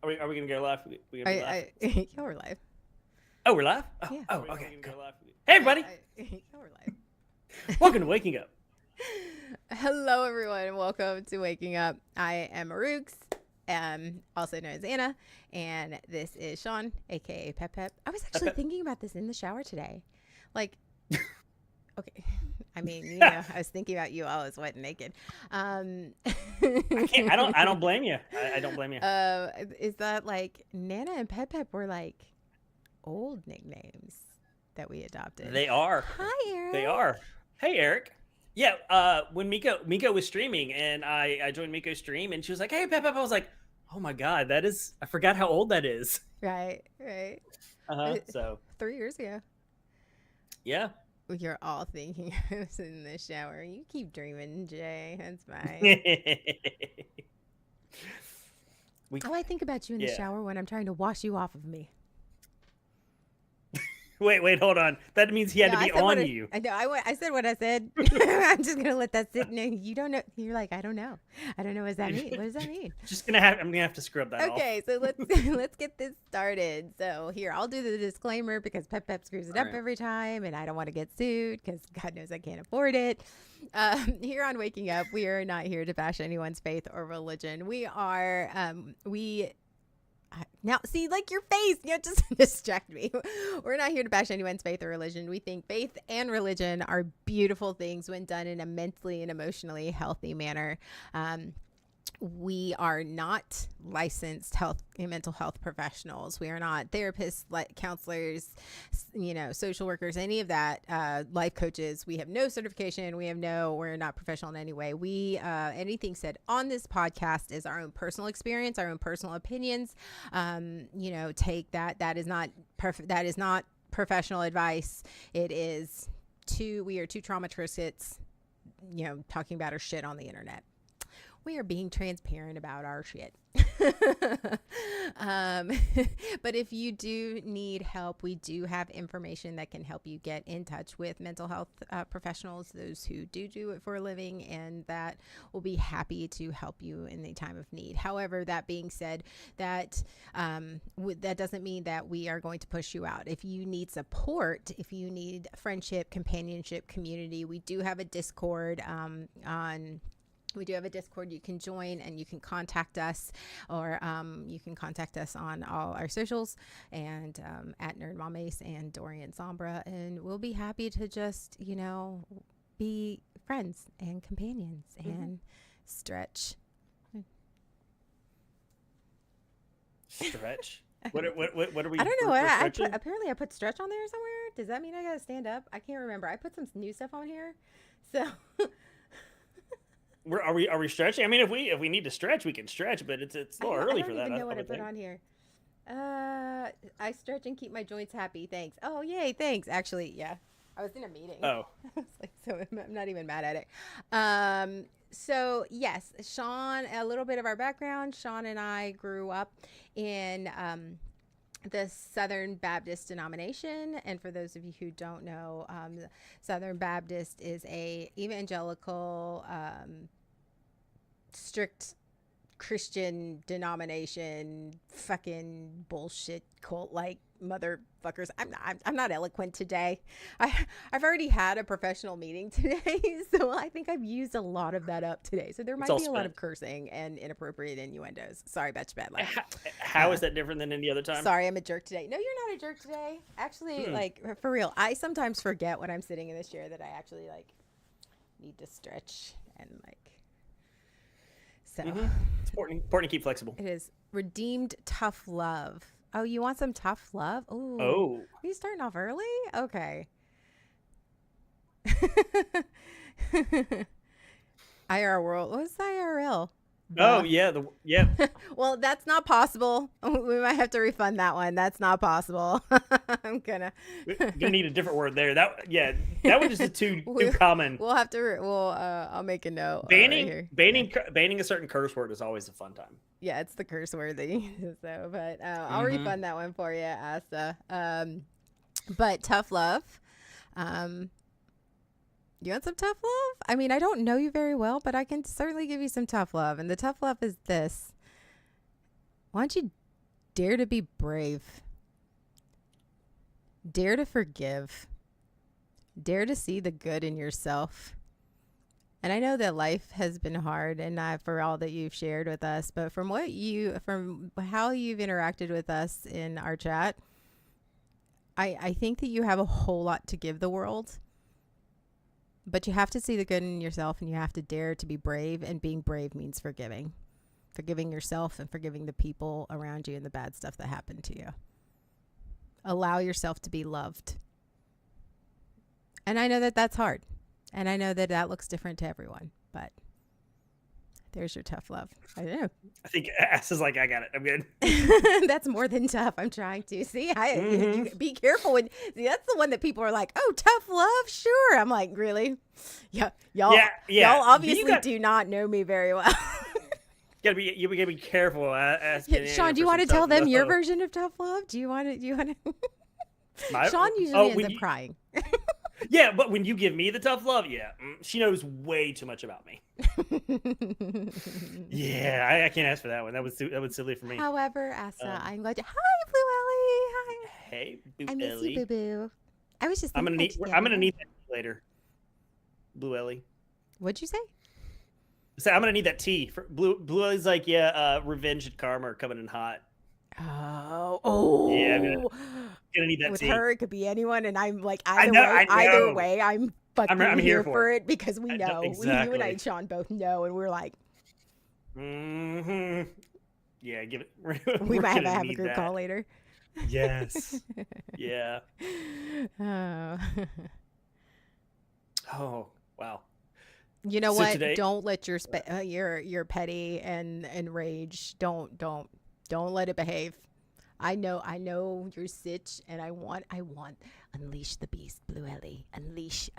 Are we gonna go live? We gonna be live? Yeah, we're live. Oh, we're live. Oh, Yeah. oh, okay. Cool. Hey, everybody. Yeah, we're live. Welcome to Waking Up. Hello, everyone. Welcome to Waking Up. I am Arooks, also known as Anna, and this is Shawn, aka Pep Pep. I was actually thinking about this in the shower today. Like, okay. I mean, I was thinking about you while I was wet and naked. I don't blame you. I don't blame you. Is that like Nana and Pep Pep were like old nicknames that we adopted? They are. Hi, Eric. They are. Hey, Eric. Yeah. When Miko was streaming, and I joined Miko's stream, and she was like, "Hey, Pep Pep." I was like, "Oh my God, that is. I forgot how old that is." Right. So 3 years ago. Yeah. You're all thinking I was in the shower. You keep dreaming, Jay. That's fine. I think about you in the shower when I'm trying to wash you off of me. Wait, hold on. That means he had to be on you. I know. I said what I said. I'm just gonna let that sit. No, you don't know. You're like, I don't know. I don't know what does that mean. What does that mean? I'm gonna have to scrub that off. Okay, so let's get this started. So here, I'll do the disclaimer because Pep Pep screws it up every time, and I don't want to get sued because God knows I can't afford it. Here on Waking Up, we are not here to bash anyone's faith or religion. We are now, see, like your face, just distract me. We're not here to bash anyone's faith or religion. We think faith and religion are beautiful things when done in a mentally and emotionally healthy manner. We are not licensed mental health professionals. We are not therapists, counselors, social workers, any of that, life coaches. We have no certification. We're not professional in any way. Anything said on this podcast is our own personal experience, our own personal opinions. Take that. That is not perfect. That is not professional advice. We are two trauma triskets, talking about our shit on the internet. We are being transparent about our shit. But if you do need help, we do have information that can help you get in touch with mental health professionals, those who do it for a living, and that will be happy to help you in the time of need. However, that being said, that doesn't mean that we are going to push you out. If you need support, if you need friendship, companionship, community, we do have a Discord We do have a Discord you can join, and you can contact us, or you can contact us on all our socials, and at Nerd Mom Ace and Dorian Sombra, and we'll be happy to just, be friends and companions and stretch. Stretch? What are we? I don't know. Apparently I put stretch on there somewhere. Does that mean I gotta stand up? I can't remember. I put some new stuff on here, so. Are we stretching? I mean, if we need to stretch, we can stretch, but it's a little early for that. I don't even know what I put on here. I stretch and keep my joints happy. Thanks. Oh, yay! Thanks. Actually, yeah, I was in a meeting. Oh, I was like, so I'm not even mad at it. So yes, Shawn. A little bit of our background. Shawn and I grew up in the Southern Baptist denomination, and for those of you who don't know, Southern Baptist is a evangelical, strict Christian denomination, fucking bullshit cult like motherfuckers. I'm not eloquent today. I've already had a professional meeting today, so I think I've used a lot of that up today. So there might be a lot of cursing and inappropriate innuendos. Sorry, Betch Bad Life. How is that different than any other time? Sorry, I'm a jerk today. No, you're not a jerk today. Actually, for real, I sometimes forget when I'm sitting in this chair that I actually need to stretch and So it's important to keep flexible. It is. Redeemed tough love. Oh, you want some tough love? Ooh. Oh. Are you starting off early? Okay. IR World. What's IRL? Oh, yeah. Well, that's not possible. We might have to refund that one. That's not possible. We're gonna need a different word there. That one is too common. We'll have to. I'll make a note. Banning a certain curse word is always a fun time. Yeah, it's the curse worthy. So, but I'll refund that one for you, Asta. But tough love. You want some tough love? I mean, I don't know you very well, but I can certainly give you some tough love. And the tough love is this. Why don't you Dare to be brave. Dare to forgive. Dare to see the good in yourself. And I know that life has been hard, and not for all that you've shared with us, but from how you've interacted with us in our chat, I think that you have a whole lot to give the world. But you have to see the good in yourself, and you have to dare to be brave. And being brave means forgiving yourself and forgiving the people around you and the bad stuff that happened to you. Allow yourself to be loved. And I know that that's hard. And I know that that looks different to everyone, but there's your tough love. I don't know. I think Ass is like, I got it. I'm good. That's more than tough. I'm trying to see. You be careful when. See, that's the one that people are like, "Oh, tough love, sure." I'm like, really? Yeah, y'all. Yeah. Y'all obviously do not know me very well. You gotta be careful. Shawn, do you want to tell them your version of tough love? Do you want to? Sean usually ends up crying. Yeah, but when you give me the tough love, she knows way too much about me. Yeah, I can't ask for that one. That was silly for me. However, Asa, I'm glad. Hi, Blue Ellie. Hi. Hey, Blue I miss Ellie. you, Boo Boo. I was just. I'm gonna need that later. Blue Ellie. What'd you say? So I'm gonna need that tea. For Blue Ellie's like, revenge and karma are coming in hot. Oh. Yeah, I'm gonna need that with tea. her, it could be anyone, and I'm like, either way, I'm fucking here for it because we know. Exactly. You and I, Shawn, both know, and we're like, yeah, give it. We might have a group call later. Yes. Yeah. Oh, wow. You know what? Don't let your petty and rage. Don't let it behave. I know your sitch, and I want unleash the beast, Blue Ellie. Unleash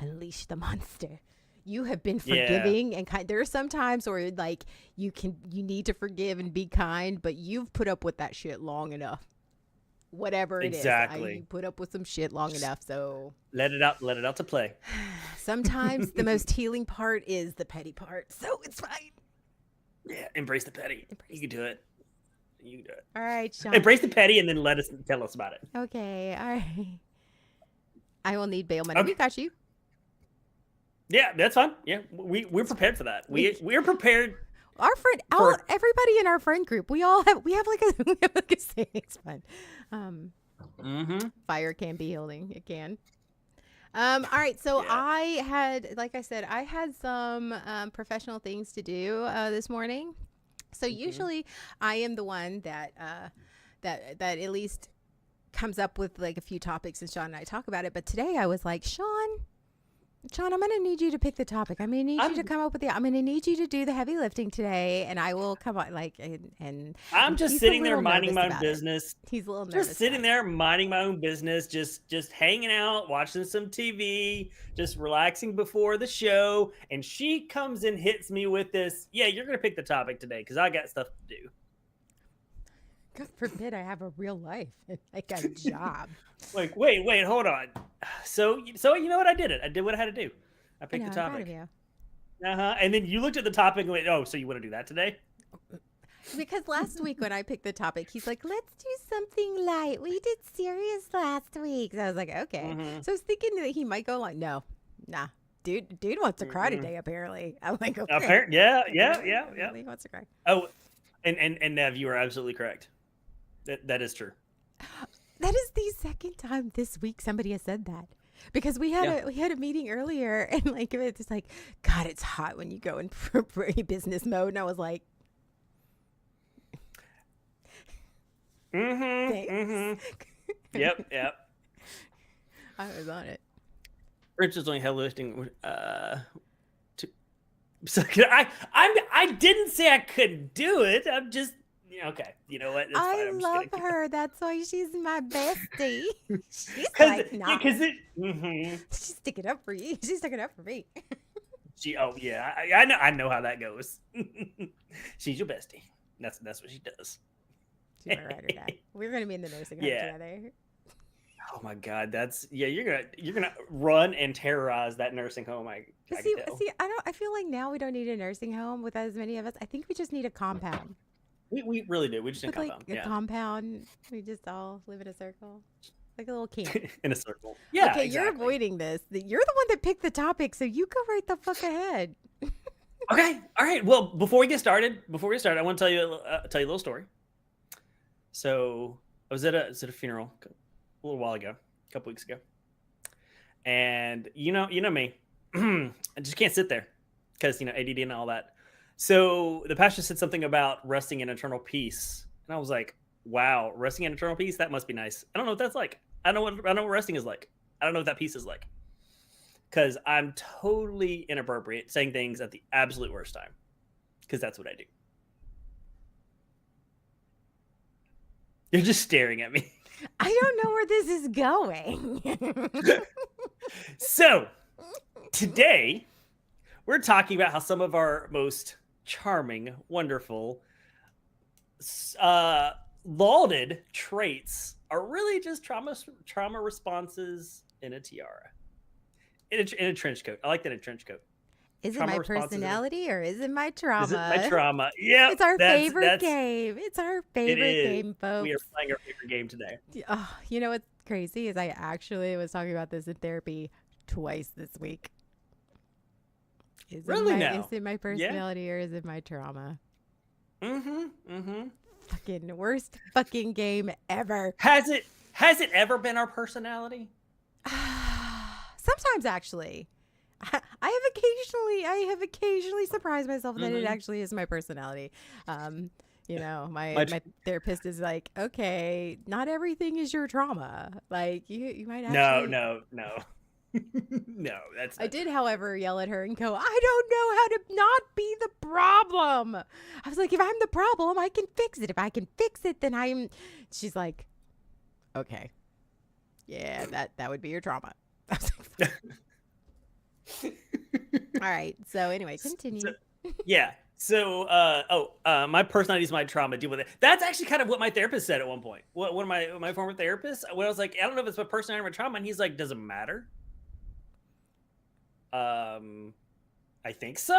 the monster. You have been forgiving and kind. There are some times where like you need to forgive and be kind, but you've put up with that shit long enough. Whatever it is, you put up with some shit long enough. So let it out to play. Sometimes the most healing part is the petty part, so it's fine. Yeah, embrace the petty. You can do it. You can do it. All right, Shawn. Embrace the petty and then tell us about it. Okay, all right. I will need bail money. Okay. We got you. Yeah, that's fine. Yeah, we're prepared for that. We're prepared. Our friend, everybody in our friend group, we have like a savings fund. Fire can be healing. It can. All right. So I had some professional things to do this morning. So usually I am the one that at least comes up with like a few topics, and Shawn and I talk about it. But today I was like, Shawn, I'm going to need you to pick the topic. I'm going to need you to come up with I'm going to need you to do the heavy lifting today, and I will come on and I'm just sitting there minding my own business. He's a little nervous. Just sitting there minding my own business, just hanging out, watching some TV, just relaxing before the show, and she comes and hits me with this, you're going to pick the topic today because I got stuff to do. God forbid I have a real life and like a job. Like, wait, hold on. So you know what? I did it. I did what I had to do. I picked the topic. And then you looked at the topic and went, oh, so you want to do that today? Because last week when I picked the topic, he's like, let's do something light. We did serious last week. So I was like, okay. So I was thinking that he might go like, nah. Dude wants to cry today, apparently. I'm like, okay. Yeah. He wants to cry. Oh, and Nev, you are absolutely correct. That is true. That is the second time this week somebody has said that, because we had a meeting earlier, and like it's just like, God, it's hot when you go in business mode, and I was like, Yep. I was on it. Rich is only hell lifting. So I didn't say I couldn't do it. I'm just. Okay, you know what? I love her. That's why she's my bestie. She's like, nah. She's sticking up for you. She's sticking up for me. I know how that goes. She's your bestie. That's what she does. She's my ride or die. We're gonna be in the nursing home together. Oh my God, you're gonna run and terrorize that nursing home. I can tell. I feel like now we don't need a nursing home with as many of us. I think we just need a compound. We really do. We just didn't with like compound. a Yeah. compound. We just all live in a circle, like a little camp. In a circle. Yeah, Okay, you're exactly. avoiding this. You're the one that picked the topic, so you go right the fuck ahead. Okay. All right. Well, before we get started, I want to tell you a little story. So I was at a funeral a little while ago, a couple weeks ago, and you know me, I just can't sit there because ADD and all that. So the pastor said something about resting in eternal peace, and I was like, "Wow, resting in eternal peace? That must be nice." I don't know what that's like. I know what resting is like. I don't know what that peace is like because I'm totally inappropriate saying things at the absolute worst time because that's what I do. You're just staring at me. I don't know where this is going. So today we're talking about how some of our most charming, wonderful, lauded traits are really just trauma responses in a tiara, in a trench coat. I like that, in a trench coat. Is it Trauma my responses. personality or is it my Is it my trauma? trauma? Yeah, It's our favorite game. It's our favorite game, folks. We are playing our favorite game today. Oh, you know what's crazy is I actually was talking about this in therapy twice this week. Really now? Is it my personality or is it my trauma? Mm-hmm. Fucking worst fucking game ever. Has it ever been our personality? Sometimes actually. I have occasionally surprised myself that it actually is my personality. My therapist is like, okay, not everything is your trauma. Like you might actually. No. No, that's not I did, however, yell at her and go, I don't know how to not be the problem. I was like, if I'm the problem, I can fix it. If I can fix it, then I'm. She's like, okay, yeah, that would be your trauma. I was like, all right. So anyway, continue. Yeah. So, my personality is my trauma. Deal with it. That's actually kind of what my therapist said at one point. One of my former therapists, when I was like, I don't know if it's my personality or my trauma, and he's like, does it matter? I think so.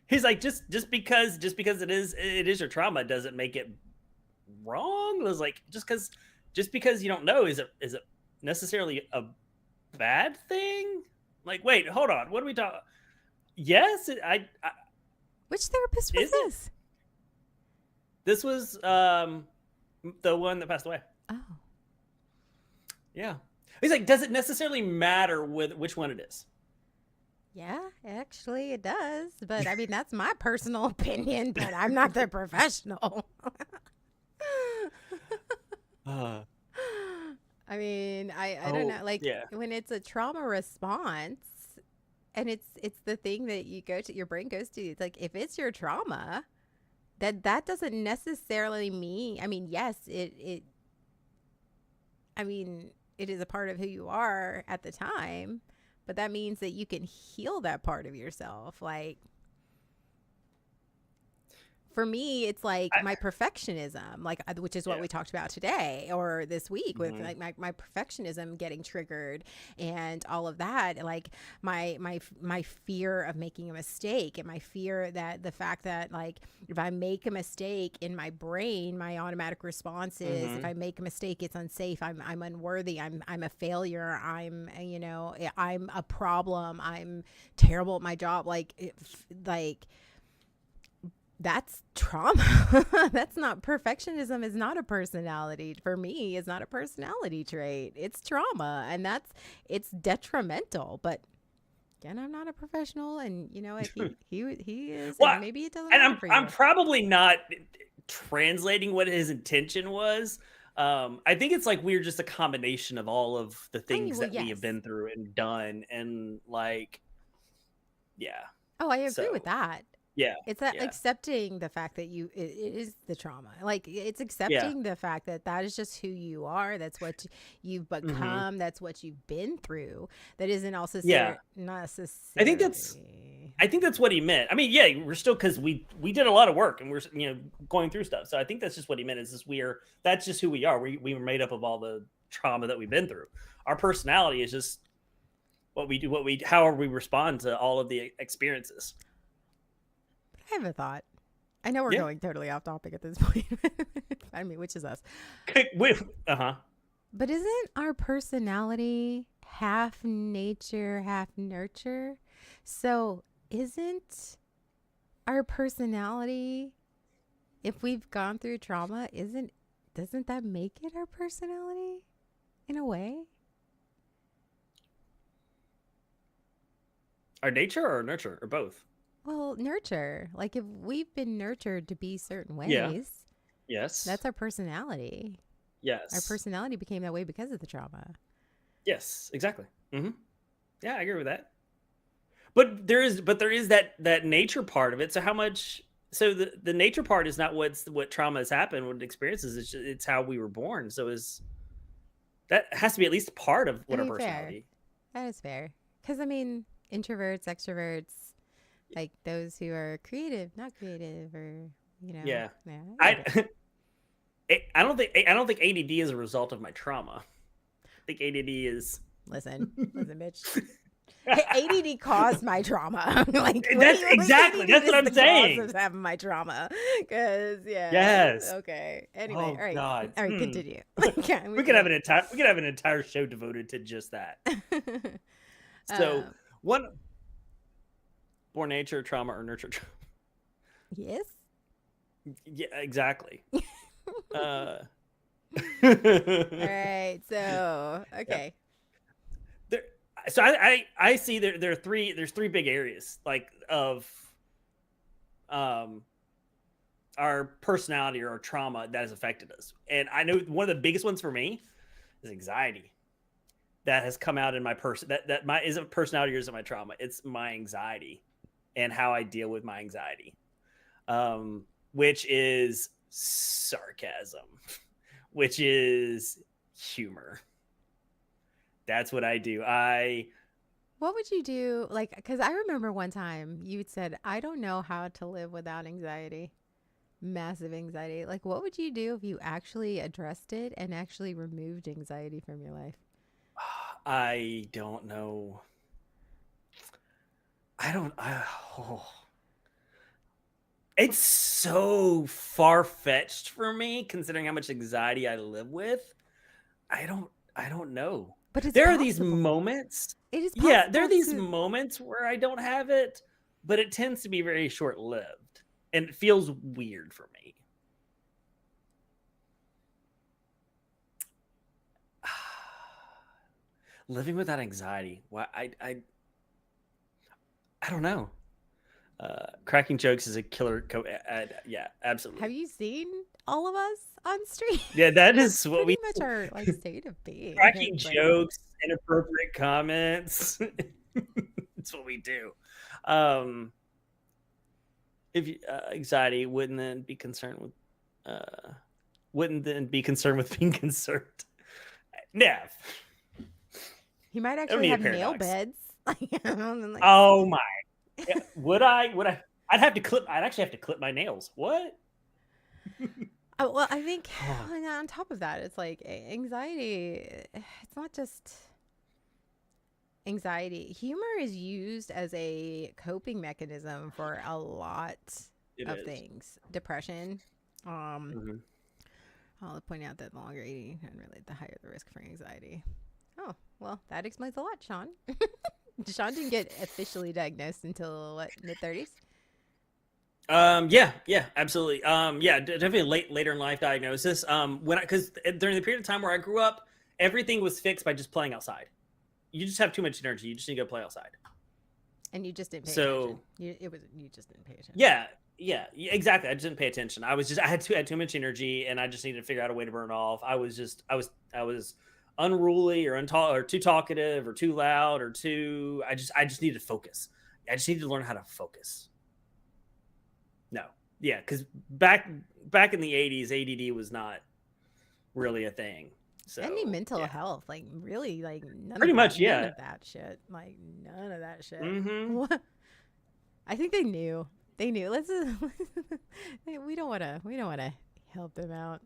He's like, just because it is your trauma doesn't make it wrong. It was like, just because you don't know, is it necessarily a bad thing? Like, wait, hold on. What are we talking? Yes, Which therapist was this? This was the one that passed away. Oh. Yeah. He's like, does it necessarily matter with which one it is? Yeah, actually it does. But I mean, that's my personal opinion, but I'm not the professional. I mean, I don't know. Like when it's a trauma response and it's the thing that your brain goes to, it's like, if it's your trauma, that doesn't necessarily mean, I mean, yes, it is a part of who you are at the time, but that means that you can heal that part of yourself. Like, for me, it's like my perfectionism, like, which is what we talked about today or this week with like my perfectionism getting triggered and all of that. Like my fear of making a mistake, and my fear that the fact that, like, if I make a mistake in my brain, my automatic response is, if I make a mistake, it's unsafe. I'm unworthy. I'm a failure. I'm a problem. I'm terrible at my job. That's trauma. That's not, perfectionism is not a personality. For me, it's not a personality trait. It's trauma, and it's detrimental. But again, I'm not a professional, and you know what, he is. Well, and maybe it doesn't. And for I'm you. probably not translating what his intention was. I think it's like we're just a combination of all of the things that we have been through and done, and like, yeah. Oh, I agree with that. Yeah. It's that accepting the fact that it is the trauma. Like, it's accepting the fact that is just who you are. That's what you've become. That's what you've been through. That isn't also necessarily. I think that's what he meant. I mean, yeah, we're still, because we did a lot of work and we're going through stuff. So I think that's just what he meant. Is that's just who we are. We were made up of all the trauma that we've been through. Our personality is just what we do, how we respond to all of the experiences. I have a thought. I know we're Yeah. going totally off topic at this point. I mean, which is us. Uh-huh. But isn't our personality half nature, half nurture? So isn't our personality, if we've gone through trauma, doesn't that make it our personality in a way? Our nature or nurture or both? Well, nurture. Like if we've been nurtured to be certain Yeah. ways, Yes. that's our personality. Our Yes. personality became that way because of the trauma. Yes. Exactly. Hmm. Yeah, I agree with that. But there is that nature part of it. So how much? So the nature part is not what trauma has happened, what experiences. It's how we were born. So is that has to be at least part of I what our mean, fair. personality. That is fair. Because, I mean, introverts, extroverts, like those who are creative, not creative, or, Yeah. yeah, I get I it. I don't think ADD is a result of my trauma. I think ADD is. Listen, bitch. Hey, ADD caused my trauma. Like, That's exactly. ADD That's what is I'm the cause saying. of having my trauma. Because, yeah. Yes. Okay. Anyway, Oh God. all right, continue. Okay, we We could have can. an entire show devoted to just that. So um, one born nature trauma or nurture trauma. yes. Yeah, exactly. Uh, All right. So, yeah. okay. There, so I see there's three big areas like of um our personality or our trauma that has affected us, and I know one of the biggest ones for me is anxiety. That has come out in my person that my isn't personality or isn't my trauma. It's my anxiety and how I deal with my anxiety, which is sarcasm, which is humor. That's what I do. What would you do? Like, because I remember one time you said, I don't know how to live without anxiety, massive anxiety. Like, what would you do if you actually addressed it and actually removed anxiety from your life? I don't know. I don't. Oh. It's so far fetched for me, considering how much anxiety I live with. I don't. I don't know. But it's There are these possible. moments. It is Yeah, there are possible these to. moments where I don't have it, but it tends to be very short lived, and it feels weird for me. Living without anxiety. Why? I don't know. Cracking jokes is a killer. Yeah, Have absolutely. you seen all of us on stream? Yeah, that That's is what pretty we much our like state of being. cracking It's like, jokes, inappropriate comments. That's what we do. Um, if you, anxiety wouldn't then be concerned with being concerned. Nev, he might I don't actually need a have nail paradox. beds. And like, Oh my! Yeah, would I? Would I? I'd have to clip. I'd actually have to clip my nails. What? oh, well, I think on top of that, it's like anxiety. It's not just anxiety. Humor is used as a coping mechanism for a lot It of is. things. Depression. Um, Mhm. I'll point out that the longer eating and really the higher the risk for anxiety. Oh, well, that explains a lot, Shawn. Shawn didn't get officially diagnosed until what, mid-30s? Yeah, absolutely. Yeah, definitely later in life diagnosis. Because during the period of time where I grew up, everything was fixed by just playing outside. You just have too much energy. You just need to go play outside. And you just didn't pay attention. So You just didn't pay attention. yeah, exactly. I just didn't pay attention. I had too much energy, and I just needed to figure out a way to burn it off. I was unruly or or too talkative or too loud or too. I just needed to focus. I just needed to learn how to focus. No, yeah, because back in the '80s, ADD was not really a thing. Any So mental yeah, health, like really, like none of pretty that, much yeah. shit, like none of that shit. Mm-hmm. What? I think they knew. They knew. Let's. We don't wanna help them out.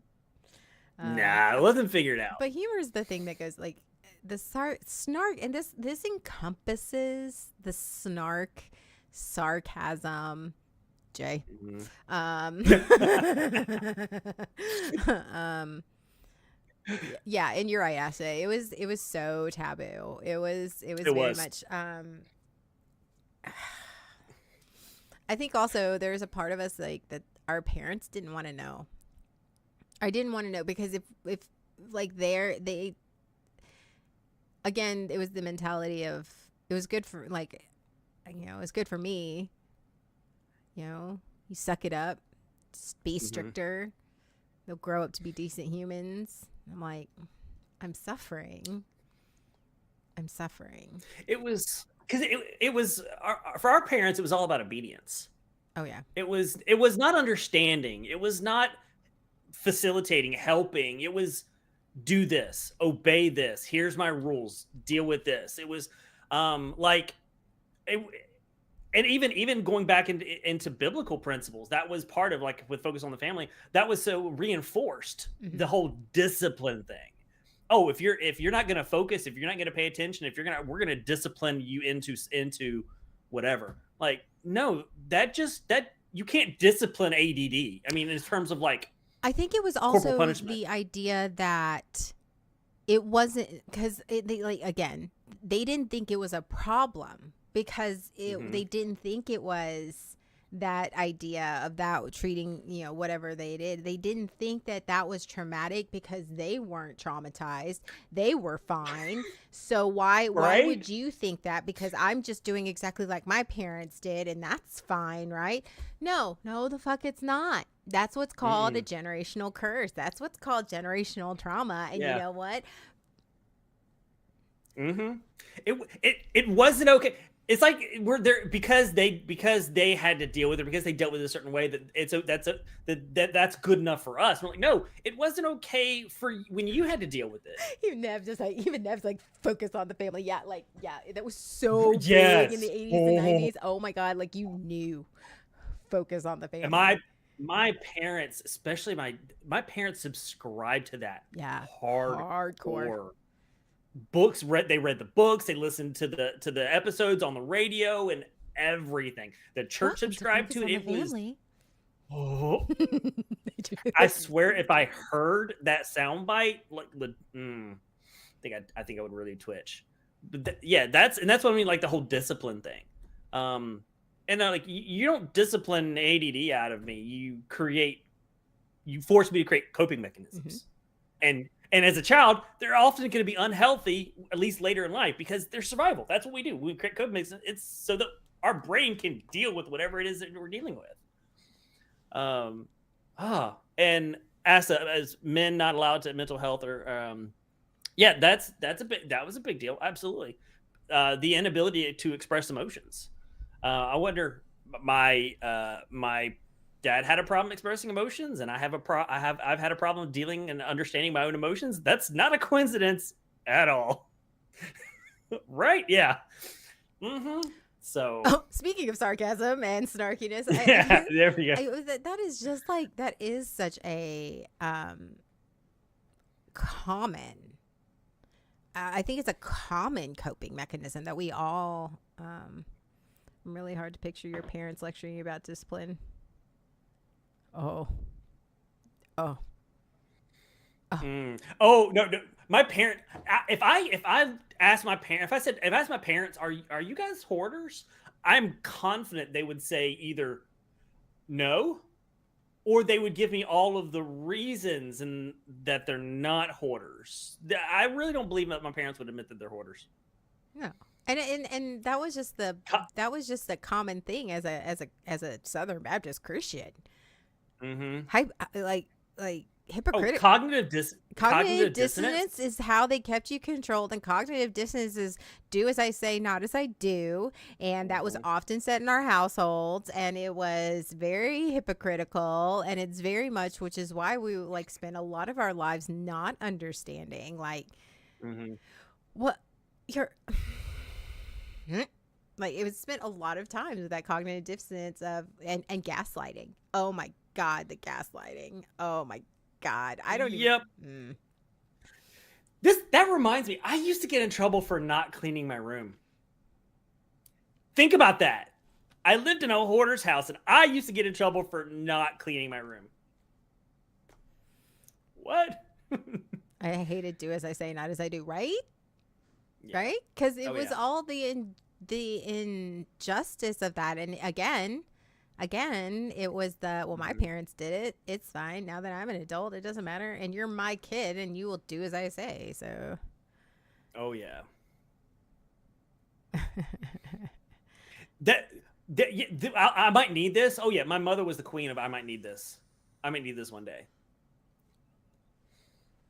Nah, let them figure it out. But humor is the thing that goes like the snark, and this encompasses the snark, sarcasm, Jay. Mhm. Um, um, yeah, and you're right, Asha. It was so taboo. It was It very was. much. I think also there's a part of us like that our parents didn't want to know. I didn't want to know because if like they again, it was the mentality of it was good for like it was good for me. You suck it up, just be Mhm. stricter. They'll grow up to be decent humans. I'm like, I'm suffering. I'm suffering. It was because it was for our parents. It was all about obedience. Oh yeah. It was not understanding. It was not facilitating, helping. It was do this, obey this. Here's my rules. Deal with this. It was like it, and even going back into biblical principles, that was part of like with focus on the family. That was so reinforced Hmm. the whole discipline thing. Oh, if you're not going to focus, if you're not going to pay attention, if we're going to discipline you into whatever. Like no, that you can't discipline ADD. I mean, in terms of like I think it was corporal also punishment. the idea that it wasn't because they like again they didn't think it was a problem because Hmm. they didn't think it was that idea of that treating whatever they didn't think that that was traumatic because they weren't traumatized, they were fine. So why Right? would you think that because I'm just doing exactly like my parents did and that's fine, right? No, the fuck it's not. That's what's called a Mm-mm. generational curse. That's what's called generational trauma. And you Yeah. know what? Hmm. It wasn't okay. It's like we're there because they had to deal with it because they dealt with it a certain way that that's good enough for us. We're like, no, it wasn't okay for when you had to deal with it. Even Nev's like focused on the family. Yeah, like yeah, that was so big in the Yes. 80s and Oh. 90s. Oh my god, like you knew focus on the And family. my parents, especially my parents, subscribed to that Yeah, hardcore. hardcore. They read the books, they listened to the episodes on the radio and everything. The church Welcome to subscribed Focus to it. on the It was Family. oh, They do I this. swear if I heard that soundbite, like I think I would really twitch. But yeah, that's what I mean, like the whole discipline thing. Um, and like you don't discipline ADD out of me. You force me to create coping Mhm. mechanisms, and as a child, they're often going to be unhealthy, at least later in life, because they're survival. That's what we do. We create coping mechanisms. It's so that our brain can deal with whatever it is that we're dealing with. And as men not allowed to mental health or yeah, that was a big deal. Absolutely. The inability to express emotions. I wonder. My dad had a problem expressing emotions, and I've had a problem dealing and understanding my own emotions. That's not a coincidence at all. Right? Yeah. Hmm. So Oh, speaking of sarcasm and snarkiness, yeah, there we go. that is just like that is such a common. I think it's a common coping mechanism that we all. Really hard to picture your parents lecturing you about discipline. Oh, oh, oh. Oh no, no, my parent. If I asked my parent, if I asked my parents, are you guys hoarders? I'm confident they would say either no, or they would give me all of the reasons and that they're not hoarders. I really don't believe that my parents would admit that they're hoarders. No. And that was just Co- the common thing as a Southern Baptist Christian. mm-hmm. Like Oh, hypocritical. Cognitive cognitive dissonance. dissonance is how they kept you controlled, and cognitive dissonance is do as I say, not as I do. And that was Mhm. often said in our households, and it was very hypocritical. And it's very much, which is why we like spend a lot of our lives not understanding, like Mhm. what you're. Like it was spent a lot of times with that cognitive dissonance of and gaslighting. Oh my god, the gaslighting. Oh my god, I don't even. Yep. Mm. That reminds me. I used to get in trouble for not cleaning my room. Think about that. I lived in a hoarder's house, and I used to get in trouble for not cleaning my room. What? I hated do as I say, not as I do, right? Yeah. Right? Because it Oh, was yeah. all the injustice of that. And again, it was my Mhm. parents did it. It's fine. Now that I'm an adult, it doesn't matter. And you're my kid, and you will do as I say. So. Oh, yeah. That, yeah, I might need this. Oh, yeah. My mother was the queen of I might need this. I might need this one day.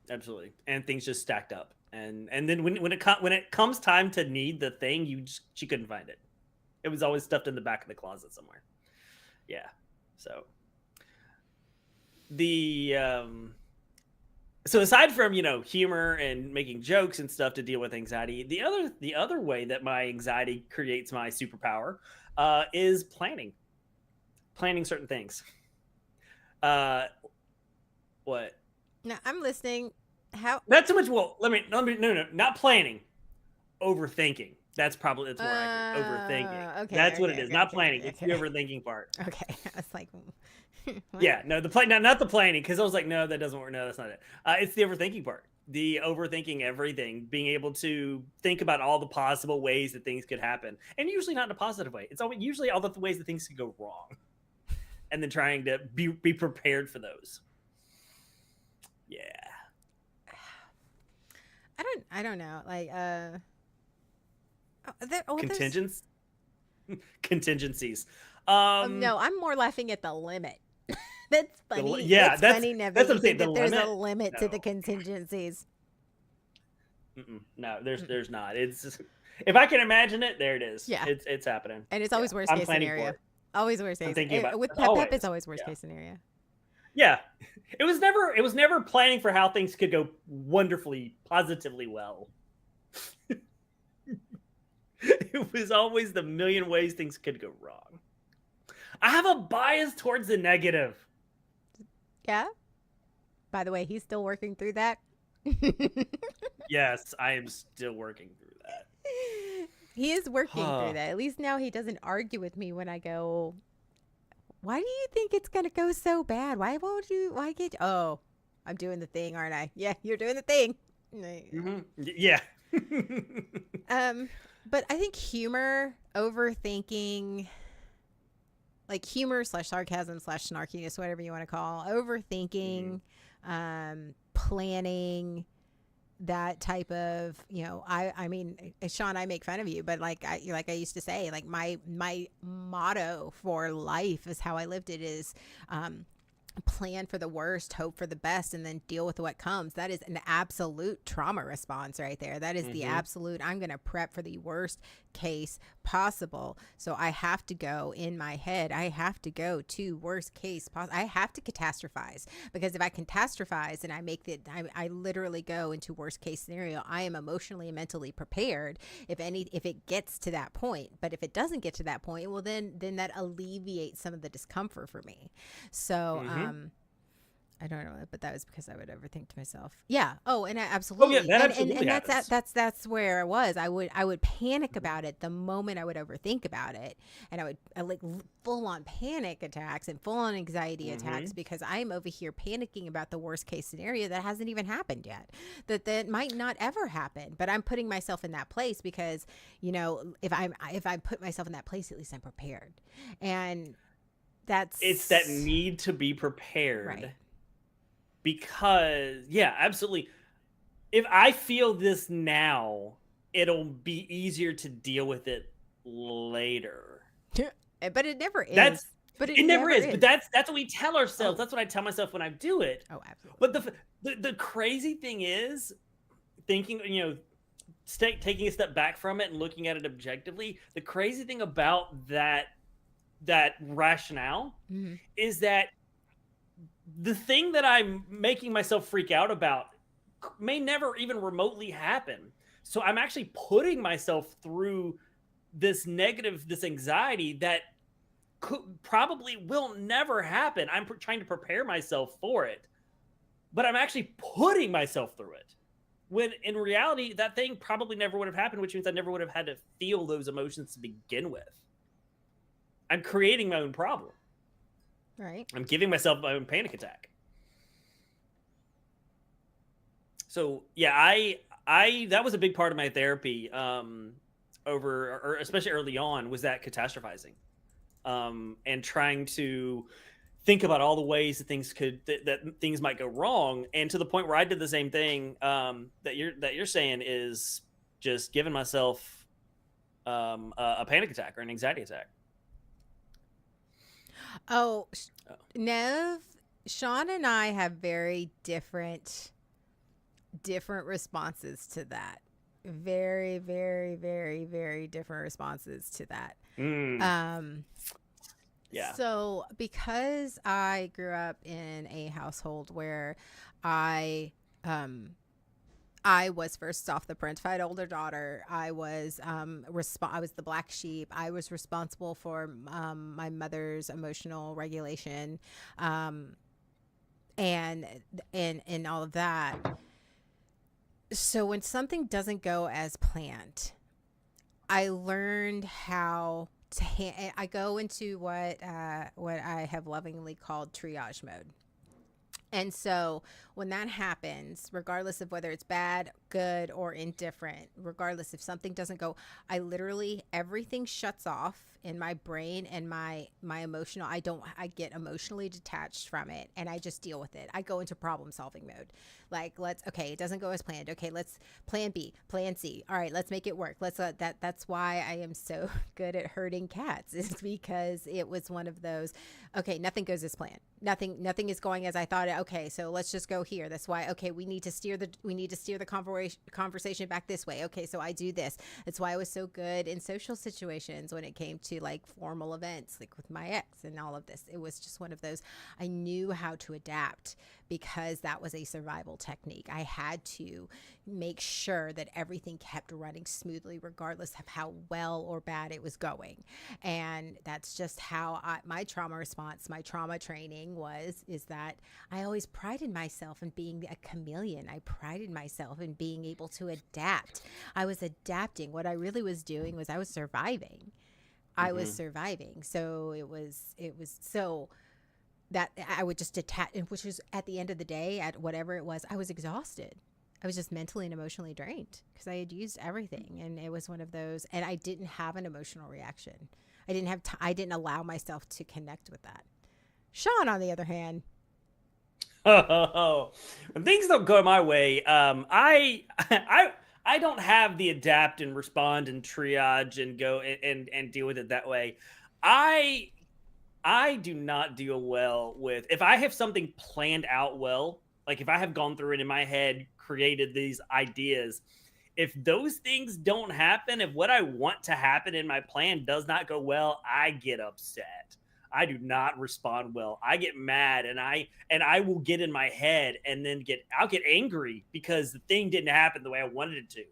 Absolutely. And things just stacked up. And then when it comes time to need the thing, she couldn't find it. It was always stuffed in the back of the closet somewhere. Yeah. So the so aside from, humor and making jokes and stuff to deal with anxiety, the other way that my anxiety creates my superpower is planning certain things. What? Now I'm listening. How? Not so much. Well, let me no, not planning, overthinking. That's more accurate. Overthinking. That's what it is. Not planning. It's the Okay. overthinking part. Okay. I was like, what? Yeah, no, not the planning, because I was like, no, that doesn't work. No, that's not it. It's the overthinking part. The overthinking everything, being able to think about all the possible ways that things could happen, and usually not in a positive way. It's always usually all the ways that things could go wrong, and then trying to be prepared for those. Yeah. I don't know. Like, Contingents, contingencies. no, I'm more laughing at the limit. That's funny. Yeah, It's that's funny, Nevi. what You I'm saying. think The that there's a limit. limit to the No. contingencies. No, there's Mm. there's not. It's just, if I can imagine it, there it is. Yeah. It's happening. And it's Yeah. always worst I'm case planning scenario. for it. Always worst I'm case. thinking about With it. Pep, it's Always. always worst Yeah. case scenario. Yeah. It was never planning for how things could go wonderfully, positively well. It was always the million ways things could go wrong. I have a bias towards the negative. Yeah. By the way, he's still working through that. Yes, I am still working through that. He is working through that. At least now he doesn't argue with me when I go, why do you think it's going to go so bad? Why get, oh, I'm doing the thing, aren't I? Yeah, you're doing the thing. Mm-hmm. Yeah. But I think humor, overthinking, like humor / sarcasm / snarkiness, whatever you want to call, overthinking, planning, that type of, I mean, Shawn, I make fun of you, but like I used to say, like my motto for life is how I lived it is, plan for the worst, hope for the best, and then deal with what comes. That is an absolute trauma response right there. That is the absolute, I'm going to prep for the worst case possible. So I have to go in my head. I have to go to worst case possible. I have to catastrophize, because if I catastrophize and I literally go into worst case scenario, I am emotionally and mentally prepared if it gets to that point. But if it doesn't get to that point, well, then that alleviates some of the discomfort for me. So, I don't know, but that was because I would overthink to myself. Yeah. Oh, and absolutely. Oh, yeah, that absolutely and happens. that's where I was. I would panic about it the moment I would overthink about it, and I like full on panic attacks and full on anxiety attacks, because I'm over here panicking about the worst case scenario that hasn't even happened yet. That might not ever happen, but I'm putting myself in that place because, if I put myself in that place, at least I'm prepared. And it's that need to be prepared. Right. Because, yeah, absolutely. If I feel this now, it'll be easier to deal with it later. But it never is. It never is. But that's what we tell ourselves. That's what I tell myself when I do it. Oh, absolutely. But the crazy thing is, thinking, taking a step back from it and looking at it objectively, the crazy thing about that rationale is that the thing that I'm making myself freak out about may never even remotely happen. So I'm actually putting myself through this anxiety that probably will never happen. I'm trying to prepare myself for it, but I'm actually putting myself through it. When in reality, that thing probably never would have happened, which means I never would have had to feel those emotions to begin with. I'm creating my own problem. Right. I'm giving myself my own panic attack. So yeah, I that was a big part of my therapy over, or especially early on, was that catastrophizing, and trying to think about all the ways that things that things might go wrong, and to the point where I did the same thing that you're saying, is just giving myself a panic attack or an anxiety attack. Oh, Oh. Nev, Shawn and I have very different responses to that. Very, very, very, very different responses to that. Mm, Um, yeah. so because I grew up in a household where I um I was first off the parentified older daughter. I was the black sheep. I was responsible for my mother's emotional regulation, um, and and all of that. So when something doesn't go as planned, I learned how to. I go into what I have lovingly called triage mode. And so when that happens, regardless of whether it's bad, good, or indifferent, regardless if something doesn't go, I literally, everything shuts off in my brain and my emotional, I get emotionally detached from it and I just deal with it. I go into problem solving mode. Like, okay, it doesn't go as planned. Okay, let's plan B, plan C. All right, let's make it work. That's why I am so good at herding cats, is because it was one of those, okay, nothing goes as planned. Nothing is going as I thought. Okay, so let's just go here. That's why, okay, we need to steer the conversation back this way. Okay, so I do this. That's why I was so good in social situations when it came to like formal events, like with my ex and all of this. It was just one of those, I knew how to adapt because that was a survival technique. I had to make sure that everything kept running smoothly regardless of how well or bad it was going. And that's just how my trauma response, my trauma training is that I always prided myself in being a chameleon. I prided myself in being able to adapt. I was adapting. What I really was doing was I was surviving. I was Mm-hmm. surviving. So it was so that I would just detach, which was at the end of the day, at whatever it was, I was exhausted. I was just mentally and emotionally drained because I had used everything. And it was one of those, and I didn't have an emotional reaction. I didn't allow myself to connect with that. Shawn, on the other hand, Oh, when things don't go my way, I don't have the adapt and respond and triage and go and deal with it that way. I I do not deal well with, if I have something planned out well, like if I have gone through it in my head, created these ideas, if those things don't happen, if what I want to happen in my plan does not go well, I get upset. I do not respond well. I get mad, and I will get in my head, and then I'll get angry because the thing didn't happen the way I wanted it to.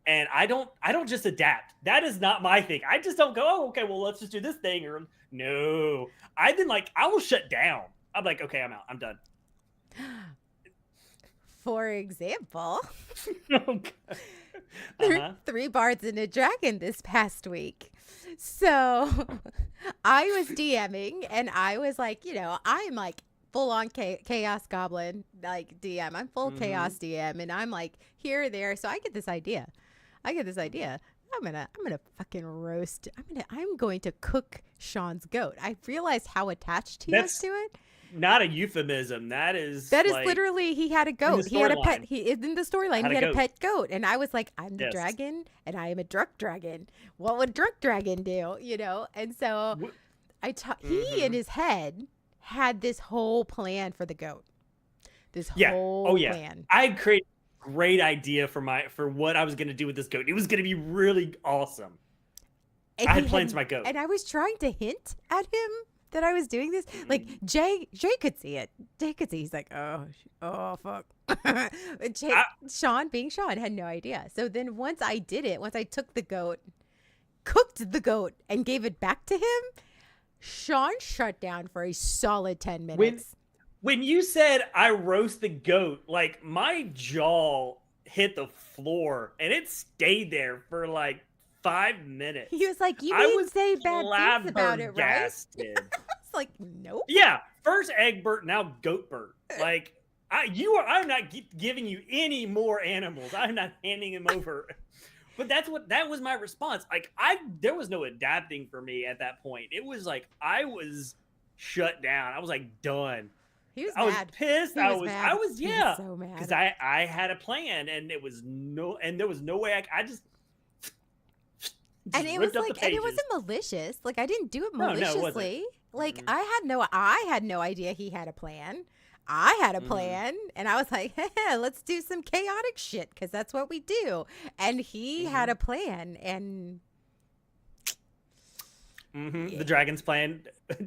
And I don't just adapt. That is not my thing. I just don't go, oh, okay, well, let's just do this thing. Or no. I will shut down. I'm like, okay, I'm out. I'm done. for example, Okay. Uh-huh. three bards and a dragon this past week. So I was DMing and I was like, I'm like full on chaos goblin, like DM. I'm full Mm-hmm. chaos DM and I'm like here or there. So I get this idea. I'm gonna fucking roast. I'm going to cook Shawn's goat. I realized how attached he was to That's it. not a euphemism. That is That is like literally, he had a in the goat. He had a pet. storyline. He in the storyline. Had He a had a goat. pet goat, and I was like, I'm the Yes. dragon, and I am a drunk dragon. What would drunk dragon do? And so he in Mm-hmm. his head had this whole plan for the goat. This Yeah. Oh whole yeah. plan. I created a great idea for what I was gonna do with this goat. It was gonna be really awesome. And I he had plans had, for my goat. and I was trying to hint at him that I was doing this. Like Mm-hmm. Jay could see it. Jay could see. He's like, oh fuck. I, Shawn, being Shawn, had no idea. So then once I did it, once I took the goat, cooked the goat, and gave it back to him, Shawn shut down for a solid 10 when minutes. when you said I roast the goat, like my jaw hit the floor and it stayed there for like 5 minutes. He was like, "You I didn't was say bad things about it, right?" flabbergasted. It's like, nope. Yeah, first Egbert, now Goatbert. Like, I'm not giving you any more animals. I'm not handing them over. But that was my response. Like, there was no adapting for me at that point. It was like I was shut down. I was like done. He was I was mad. pissed. He I was was mad. He was yeah, so mad. because I had a plan, and there was no way I just And it was ripped up the like, and it pages. wasn't malicious. Like, I didn't do it No, it wasn't. maliciously. Like, Mhm. I had no idea he had a plan. I had a plan, and I was like, hey, let's do some chaotic shit because that's what we do. And he had a plan, and The Dragon's plan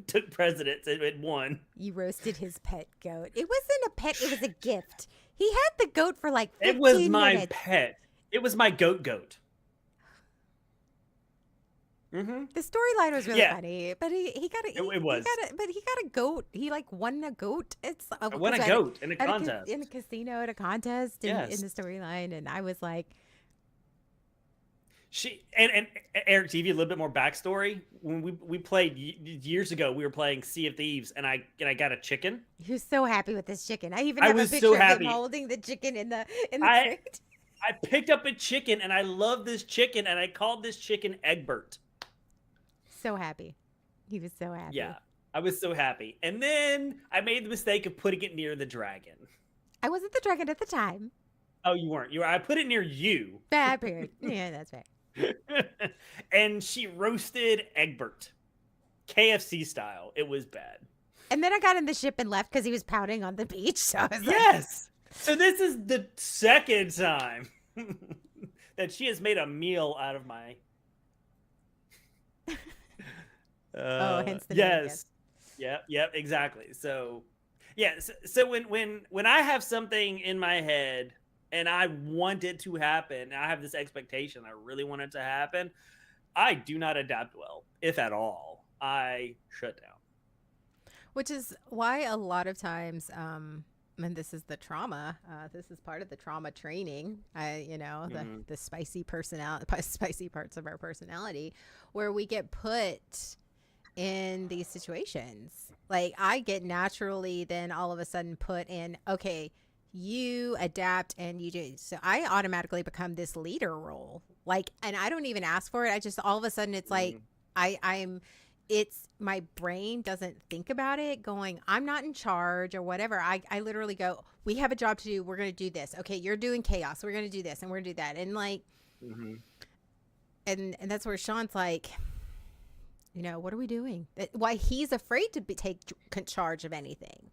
took precedence. It won. you roasted his pet goat. It wasn't a pet; it was a gift. He had the goat for like 15 It was my minutes. pet. It was my goat. The storyline was really funny, but he got a It was. he got a goat. He like won a goat. I won a goat in a contest. In a casino at a contest in the storyline, and I was like, and Eric, to give you a little bit more backstory, when we played years ago, we were playing Sea of Thieves, and I got a chicken. He was so happy with this chicken. I even have a picture of him holding the chicken in the crate. I picked up a chicken, and I love this chicken, and I called this chicken Egbert. So happy. He was so happy. Yeah, I was so happy. And then I made the mistake of putting it near the dragon. I wasn't the dragon at the time. Oh, you weren't. I put it near you. Bad period. Yeah, that's right. And she roasted Egbert. KFC style. It was bad. And then I got in the ship and left because he was pouting on the beach. So I was yes. So this is the second time that she has made a meal out of my... hence the yes. Yep, exactly. So, yeah. So when I have something in my head and I want it to happen, and I have this expectation, I really want it to happen, I do not adapt well, if at all. I shut down. Which is why a lot of times, and this is the trauma. This is part of the trauma training. The spicy spicy parts of our personality, where we get put in these situations. Like, I get naturally then all of a sudden put in, okay, you adapt and you do. So I automatically become this leader role. Like, and I don't even ask for it. I just, all of a sudden it's like, it's my brain doesn't think about it going, I'm not in charge or whatever. I literally go, we have a job to do. We're going to do this. Okay. You're doing chaos. We're going to do this and we're going to do that. And like, and that's where Shawn's like, what are we doing? Why he's afraid to take charge of anything.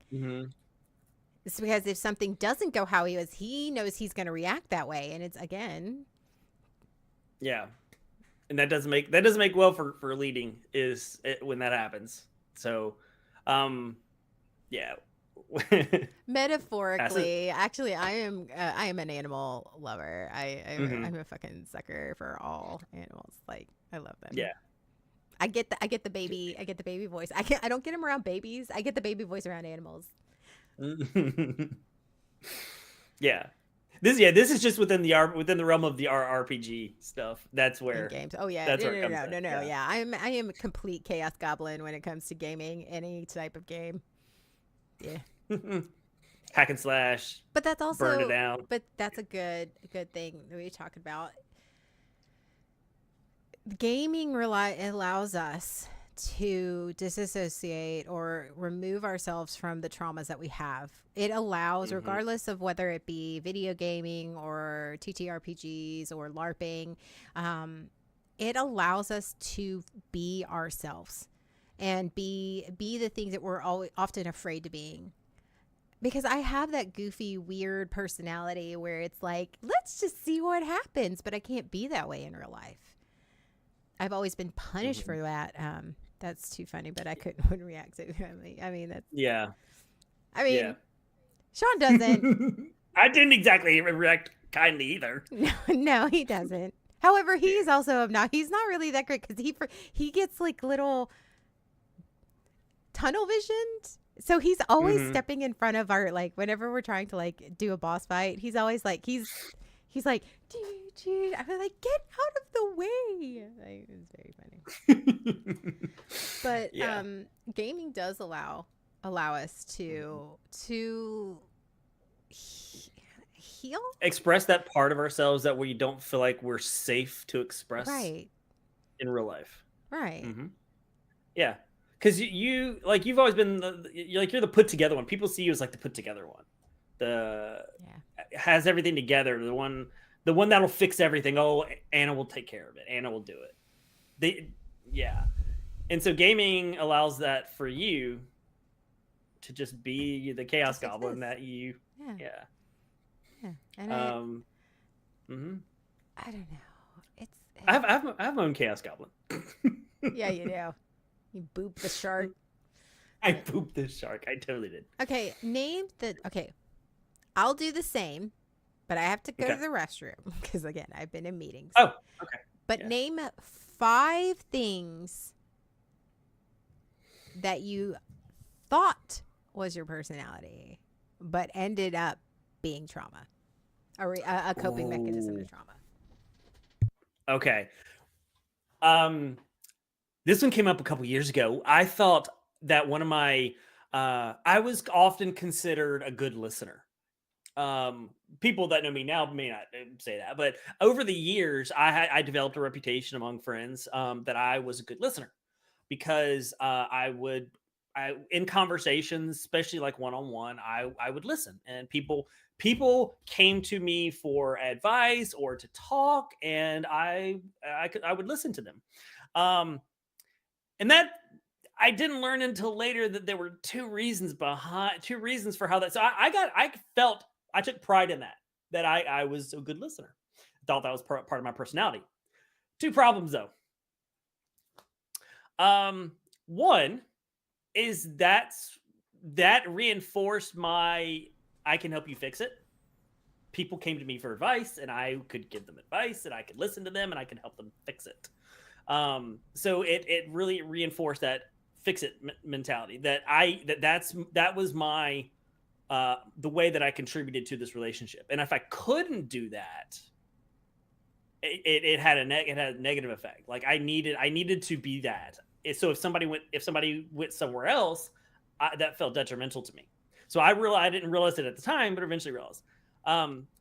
It's because if something doesn't go how he knows he's going to react that way. And it's again. Yeah. And that doesn't make well for leading when that happens. So, yeah. Metaphorically, actually, I am an animal lover. I'm a fucking sucker for all animals. Like, I love them. Yeah. I get the baby voice. I don't get them around babies. I get the baby voice around animals. Yeah. This is just within the realm of the RPG stuff. That's where games. Oh yeah, that's no, where it comes no. Yeah, I am a complete chaos goblin when it comes to gaming, any type of game. Yeah. Hack and slash. But that's also burn it down. But that's a good thing that we talk about. Gaming allows us to disassociate or remove ourselves from the traumas that we have. It allows, regardless of whether it be video gaming or TTRPGs or LARPing, it allows us to be ourselves and be the things that we're often afraid to being. Because I have that goofy, weird personality where it's like, let's just see what happens, but I can't be that way in real life. I've always been punished for that. That's too funny, but I wouldn't react to it. I mean, that's... Yeah. I mean, yeah. Shawn doesn't. I didn't exactly react kindly either. No, he doesn't. However, he's also he's not really that great because he gets like little tunnel visioned. So he's always stepping in front of our, like, whenever we're trying to like do a boss fight, he's always like, he's like, Eugene. I was like, get out of the way. Like, it was very funny. But Yeah. gaming does allow us to heal. Express that part of ourselves that we don't feel like we're safe to express Right. in real life. Right. Mm-hmm. Yeah, because you like you've always been you're the put together one. People see you as like the put together one. The Yeah. has everything together. The one that'll fix everything. Oh, Anna will take care of it. Anna will do it. They yeah. And so gaming allows that for you to just be the chaos Just goblin exist. that you Yeah. yeah. Yeah. And Mhm. I don't know. It's I have my own chaos goblin. yeah, you do. You boop the shark. I pooped this shark. I totally did. Okay, name the. Okay, I'll do the same, but I have to go Okay. to the restroom because again, I've been in meetings. Oh, okay. But Yeah. name 5 things that you thought was your personality, but ended up being trauma, or a coping mechanism to Ooh. trauma. Okay. This one came up a couple years ago. I thought that one of my I was often considered a good listener. People that know me now may not say that, but over the years, I developed a reputation among friends that I was a good listener because I in conversations, especially like one on one, I would listen, and people came to me for advice or to talk, and I would listen to them. Um, and that I didn't learn until later that there were two reasons for how that. So I felt I took pride in that I was a good listener. Thought that was part of my personality. Two problems though. One is that reinforced my I can help you fix it. People came to me for advice, and I could give them advice, and I could listen to them, and I could help them fix it. So it really reinforced that fix it mentality that was my the way that I contributed to this relationship. And if I couldn't do that, it had it had a negative effect. Like I needed to be that. So if somebody went somewhere else, that felt detrimental to me. So I didn't realize it at the time, but eventually realized.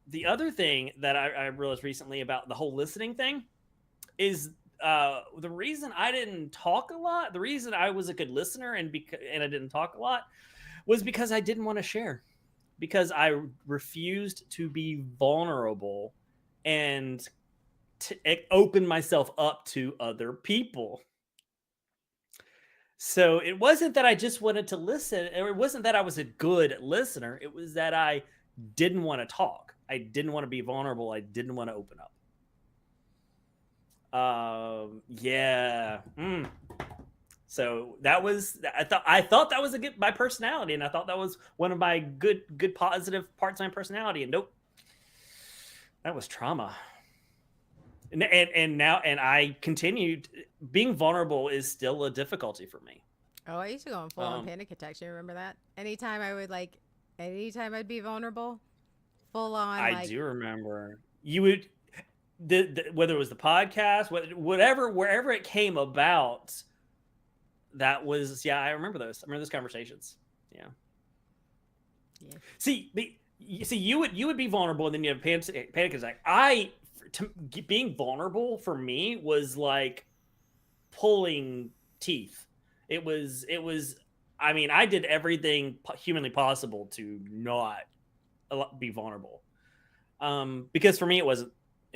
The other thing that I realized recently about the whole listening thing is the reason I didn't talk a lot, the reason I was a good listener and I didn't talk a lot was because I didn't want to share, because I refused to be vulnerable and to open myself up to other people. So it wasn't that I just wanted to listen, or it wasn't that I was a good listener. It was that I didn't want to talk. I didn't want to be vulnerable. I didn't want to open up. Yeah. So that was I thought that was my personality, and I thought that was one of my good positive parts of my personality. And nope, that was trauma. And now I continued being vulnerable is still a difficulty for me. Oh, I used to go on full on panic attacks. You remember that? Anytime I'd be vulnerable, full on I like, do remember you would whether it was the podcast, whatever, wherever it came about. That was I remember those. I remember those conversations. Yeah. yeah. See, you would be vulnerable, and then you have panic attack. Being vulnerable for me was like pulling teeth. It was. I mean, I did everything humanly possible to not be vulnerable. Because for me, it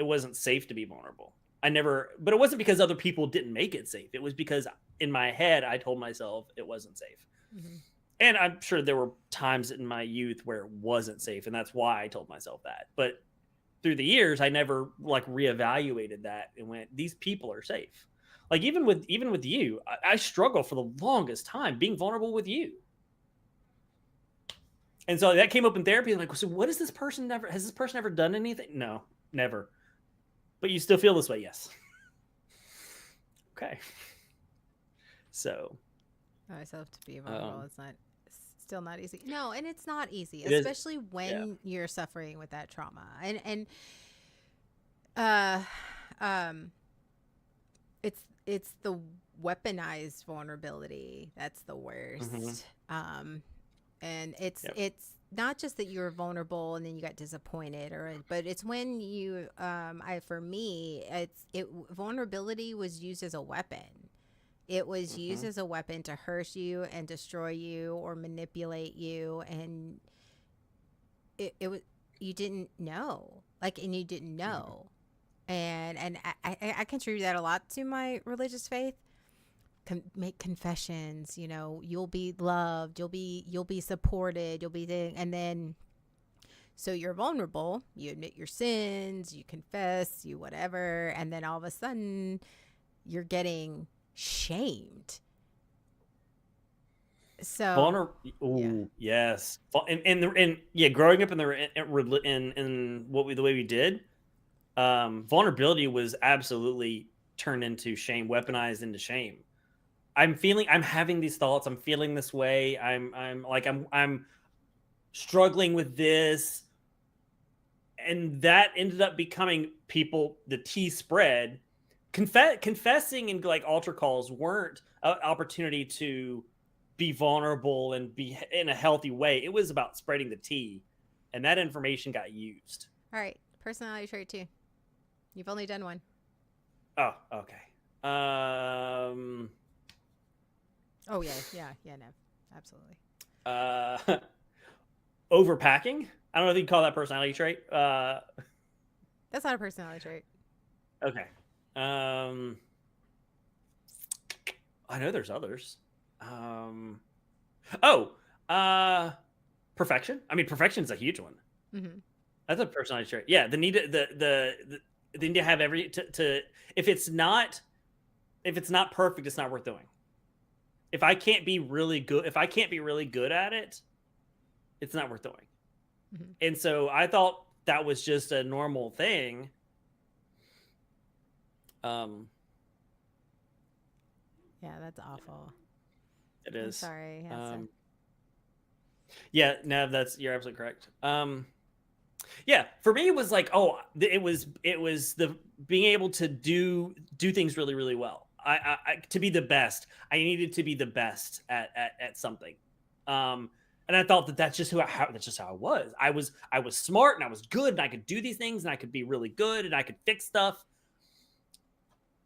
wasn't safe to be vulnerable. But it wasn't because other people didn't make it safe. It was because in my head, I told myself it wasn't safe. Mm-hmm. And I'm sure there were times in my youth where it wasn't safe, and that's why I told myself that. But through the years, I never like reevaluated that and went, these people are safe. Like even with you, I struggle for the longest time being vulnerable with you. And so that came up in therapy. Like, so what is this person has this person ever done anything? No, never. But you still feel this way, yes. Okay. So Myself to be vulnerable. It's still not easy. No, and it's not easy, it is. especially when you're suffering with that trauma. And Uh, um, it's the weaponized vulnerability that's the Mm-hmm. worst. And Yep. it's not just that you were vulnerable and then you got disappointed, but it's when you I for me it vulnerability was used as a weapon. It was used Mm-hmm. as a weapon to hurt you and destroy you or manipulate you, and it was you didn't know, like, and you didn't Mm-hmm. know, and I contribute that a lot to my religious faith. Make confessions, you'll be loved, you'll be supported, and then so you're vulnerable, you admit your sins, you confess, you whatever, and then all of a sudden you're getting shamed. So yeah. Oh, yes. And yeah, growing up in what the way we did, vulnerability was absolutely turned into shame, weaponized into shame. I'm having these thoughts. I'm feeling this way. I'm struggling with this, and that ended up becoming the tea spread. Confessing and like altar calls weren't an opportunity to be vulnerable and be in a healthy way. It was about spreading the tea, and that information got used. All right, personality trait 2. You've only done one. Oh, okay. Oh yeah, yeah, yeah, no, absolutely. Uh, Overpacking. I don't know if you can call that personality trait. That's not a personality trait. Okay. Um, I know there's others. Um, oh, uh, perfection. I mean, perfection is a huge one. Mm-hmm. That's a personality trait. Yeah, the need to have to if it's not perfect, it's not worth doing. If I can't be really good at it, it's not worth doing. Mm-hmm. And so I thought that was just a normal thing. Um, Yeah, that's awful. it I'm is. sorry, Hessa. Um, yeah, Nav, you're absolutely correct. Yeah, for me it was like, it was the being able to do things really really well. To be the best, I needed to be the best at something. Um, and I thought that's just how I was. I was smart and I was good and I could do these things and I could be really good and I could fix stuff.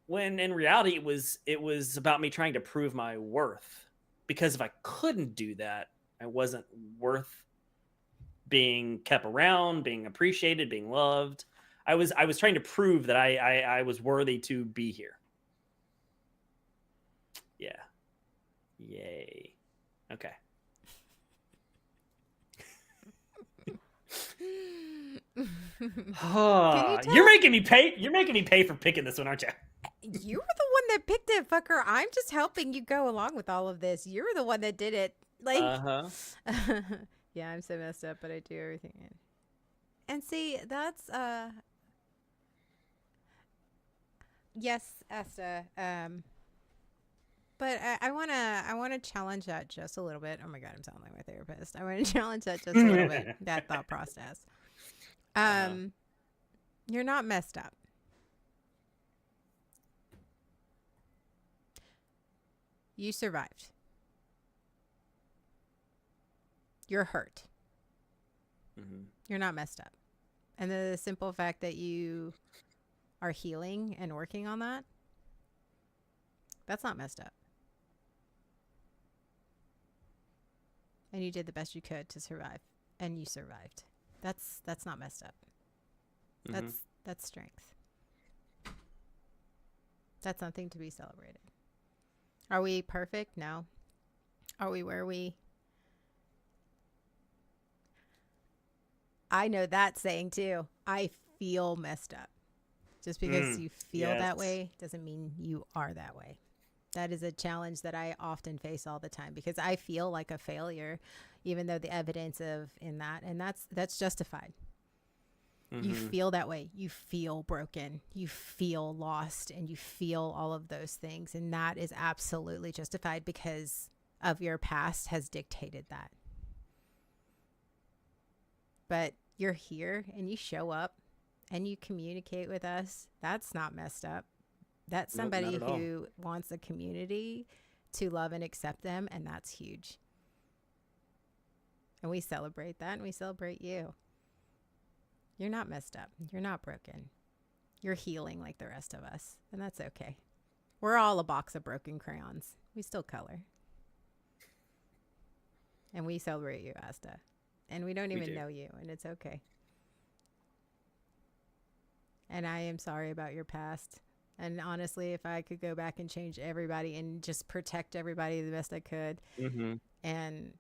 When in reality it was about me trying to prove my worth, because if I couldn't do that, I wasn't worth being kept around, being appreciated, being loved. I was trying to prove that I was worthy to be here. Yeah. Yay. Okay. Can you You're tell? making me pay. You're making me pay for picking this one, aren't you? You were the one that picked it, fucker. I'm just helping you go along with all of this. You're the one that did it. Like, Uh huh. yeah, I'm so messed up, but I do everything. And see, that's yes, Asta. But I wanna challenge that just a little bit. Oh my god, I'm sounding like my therapist. I want to challenge that just a little bit. That thought process. Uh-huh. Um, you're not messed up. You survived. You're hurt. Mm-hmm. You're not messed up. And the simple fact that you are healing and working on that, that's not messed up. And you did the best you could to survive, and you survived. That's not messed up. Mm-hmm. That's strength. That's something to be celebrated. Are we perfect? No. Are we where we I know that saying too. I feel messed up. Just because you feel that Yes. way doesn't mean you are that way. That is a challenge that I often face all the time because I feel like a failure, even though the evidence of in that, and that's justified. You Mm-hmm. feel that way. You feel broken. You feel lost, and you feel all of those things, and that is absolutely justified because of your past has dictated that. But you're here and you show up and you communicate with us, that's not messed up. That's Nope, not somebody at all. who wants a community to love and accept them, and that's huge. And we celebrate that, and we celebrate you. You're not messed up. You're not broken. You're healing like the rest of us, and that's okay. We're all a box of broken crayons. We still color. And we celebrate you, Asta. And we don't We even do. know you, and it's okay. And I am sorry about your past. And honestly, if I could go back and change everybody and just protect everybody the best I could, Hmm. and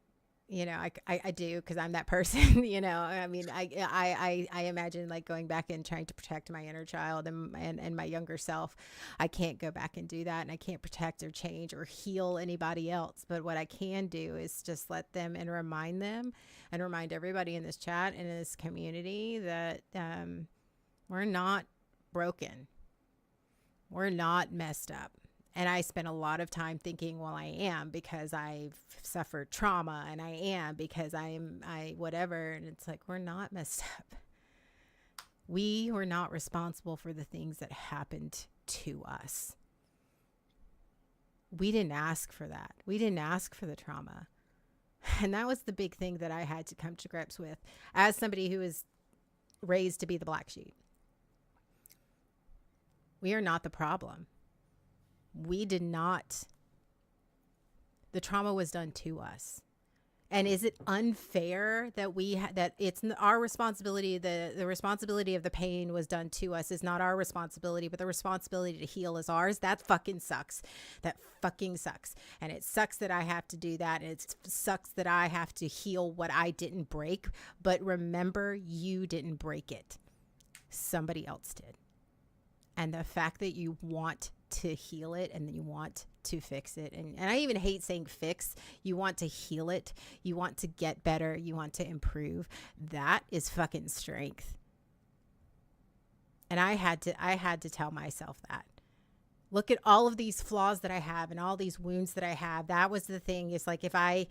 I do, because I'm that person. I mean, I imagine like going back and trying to protect my inner child and my younger self. I can't go back and do that, and I can't protect or change or heal anybody else. But what I can do is just let them and remind them and remind everybody in this chat and in this community that we're not broken. We're not messed up. And I spent a lot of time thinking, well, I am, because I've suffered trauma, and I am because I whatever. And it's like, we're not messed up. We were not responsible for the things that happened to us. We didn't ask for that. We didn't ask for the trauma. And that was the big thing that I had to come to grips with as somebody who was raised to be the black sheep. We are not the problem. We did not. The trauma was done to us. And is it unfair that that it's our responsibility? The responsibility of the pain was done to us is not our responsibility, but the responsibility to heal is ours. That fucking sucks. That fucking sucks. And it sucks that I have to do that. And it sucks that I have to heal what I didn't break. But remember, you didn't break it. Somebody else did. And the fact that you want to heal it and you want to fix it. And I even hate saying fix. You want to heal it. You want to get better. You want to improve. That is fucking strength. And I had to tell myself that. Look at all of these flaws that I have and all these wounds that I have. That was the thing. It's like if I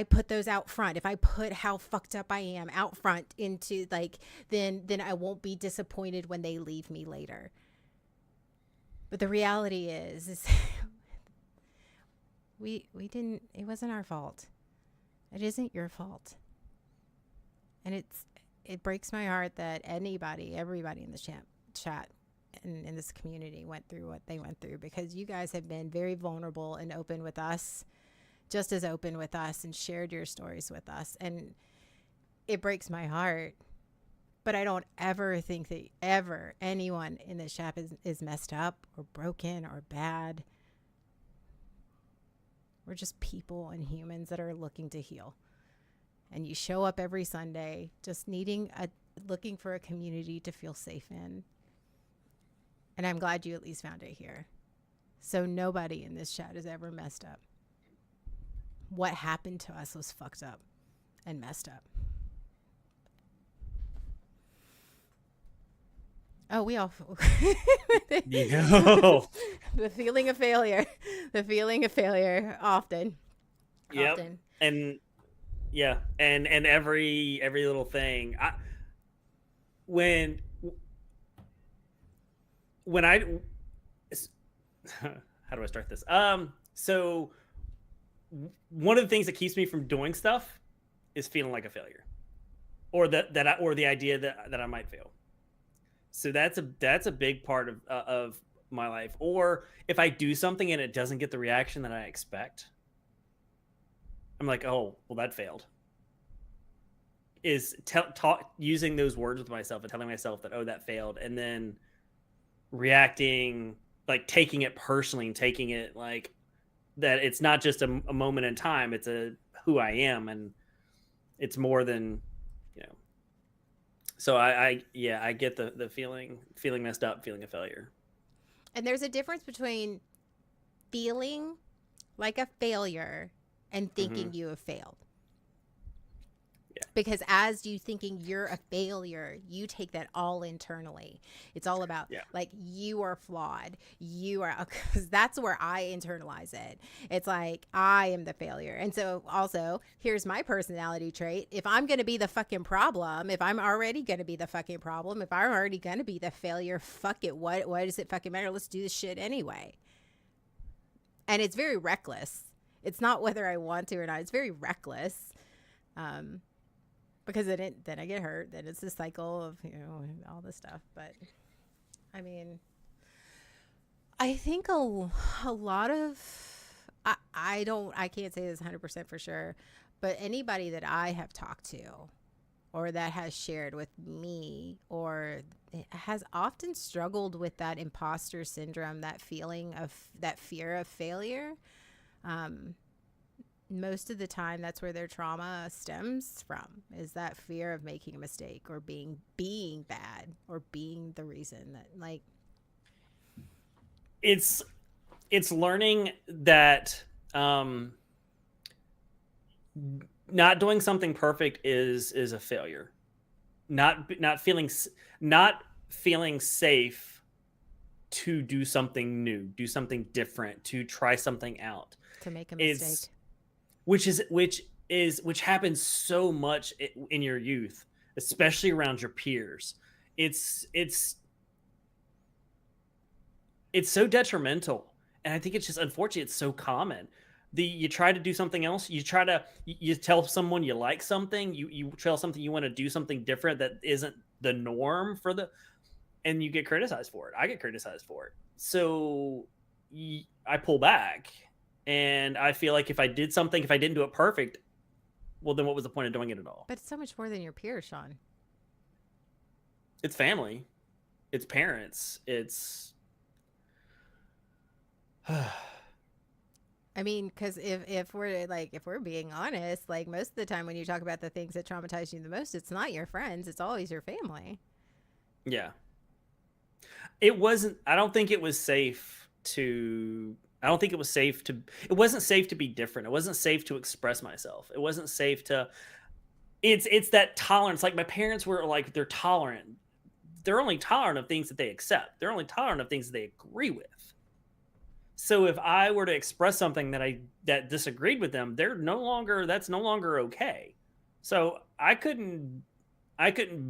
put those out front, if I put how fucked up I am out front into then I won't be disappointed when they leave me later. But the reality is we didn't, it wasn't our fault. It isn't your fault. And it breaks my heart that everybody in the chat and in this community went through what they went through, because you guys have been very vulnerable and open with us, just as open with us, and shared your stories with us. And it breaks my heart. But I don't ever think that ever anyone in this chat is messed up or broken or bad. We're just people and humans that are looking to heal. And you show up every Sunday just looking for a community to feel safe in. And I'm glad you at least found it here. So nobody in this chat is ever messed up. What happened to us was fucked up and messed up. Oh, we all Yeah. the feeling of failure. The feeling of failure often. Yep. Often. And yeah, and every little thing. When I how do I start this? So one of the things that keeps me from doing stuff is feeling like a failure, or or the idea that I might fail. So that's a big part of my life. Or if I do something and it doesn't get the reaction that I expect, I'm like, oh, well, that failed. Is using those words with myself and telling myself that, oh, that failed, and then reacting, like taking it personally and taking it like that it's not just a moment in time, it's who I am, and it's more than, you know. So I get the feeling messed up, feeling a failure. And there's a difference between feeling like a failure and thinking you have failed. Because as you thinking you're a failure, you take that all internally. It's all about Yeah. like you are flawed. You are, because that's where I internalize it. It's like I am the failure. And so also, here's my personality trait. If I'm going to be the fucking problem, if I'm already going to be the fucking problem, if I'm already going to be the failure, fuck it. What does it fucking matter? Let's do this shit anyway. And it's very reckless. It's not whether I want to or not. It's very reckless. Because then I get hurt. Then it's a cycle of, all this stuff. But I mean, I think a lot of, I can't say this 100% for sure, but anybody that I have talked to or that has shared with me or has often struggled with that imposter syndrome, that feeling of that fear of failure. Most of the time that's where their trauma stems from, is that fear of making a mistake or being bad or being the reason that, like, it's learning that not doing something perfect is a failure. Not feeling safe to do something new, do something different, to try something out, to make a mistake. Which happens so much in your youth, especially around your peers. It's so detrimental, and I think it's just unfortunate. It's so common. You try to do something else. You tell someone you like something. You tell something you want to do something different that isn't the norm and you get criticized for it. I get criticized for it. So I pull back. And I feel like if I didn't do it perfect, well, then what was the point of doing it at all? But it's so much more than your peers, Shawn. It's family. It's parents. It's... I mean, because if we're being honest, like most of the time when you talk about the things that traumatize you the most, it's not your friends. It's always your family. Yeah. It wasn't... I don't think it was safe to... it wasn't safe to be different. It wasn't safe to express myself. It wasn't safe to, it's that tolerance. Like my parents were like, they're tolerant. They're only tolerant of things that they accept. They're only tolerant of things that they agree with. So if I were to express something that disagreed with them, that's no longer okay. So I couldn't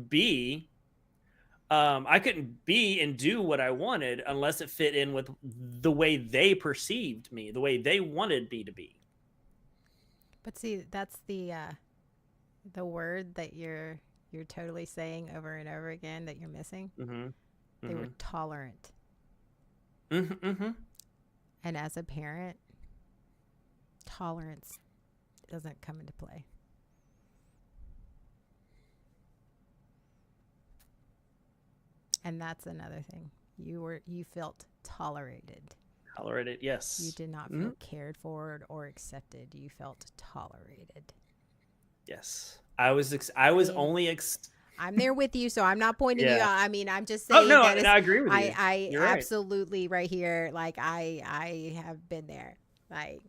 be and do what I wanted unless it fit in with the way they perceived me, the way they wanted me to be. But see, that's the word that you're totally saying over and over again that you're missing. They were tolerant. And as a parent, tolerance doesn't come into play. And that's another thing. You felt tolerated. Tolerated, yes. You did not feel cared for or accepted. You felt tolerated. Yes. I was I'm there with you, so I'm not pointing you out. I mean, I'm just saying. Oh no, I agree with you. I absolutely right here. Like I have been there. Like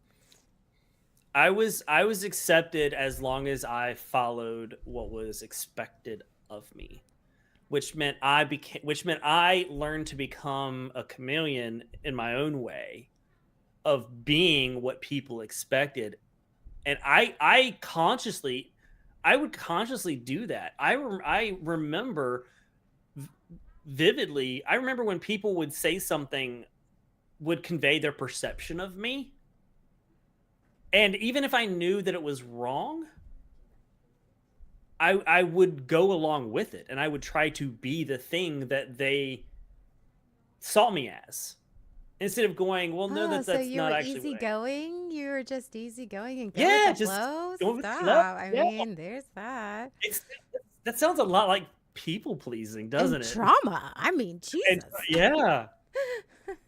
I was accepted as long as I followed what was expected of me. Which meant I learned to become a chameleon in my own way of being what people expected. And I would consciously do that. I remember vividly, I remember when people would say something would convey their perception of me. And even if I knew that it was wrong, I would go along with it, and I would try to be the thing that they saw me as, instead of going, well, no, that's not actually easygoing. You were just easygoing and go with the flow. Stop. I mean, there's that. That sounds a lot like people pleasing, doesn't it? Trauma. I mean, Jesus. Yeah.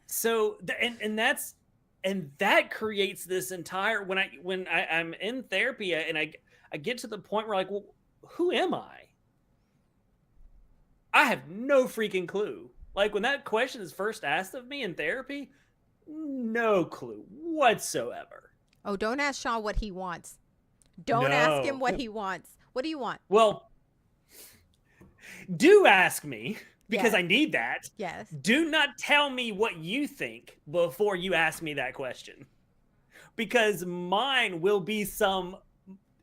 So that creates this entire when I'm in therapy and I get to the point where like, well, who am I? I have no freaking clue. Like when that question is first asked of me in therapy, no clue whatsoever. Oh, don't ask Shawn what he wants. Don't ask him what he wants. What do you want? Well, do ask me because Yes. I need that. Yes. Do not tell me what you think before you ask me that question, because mine will be some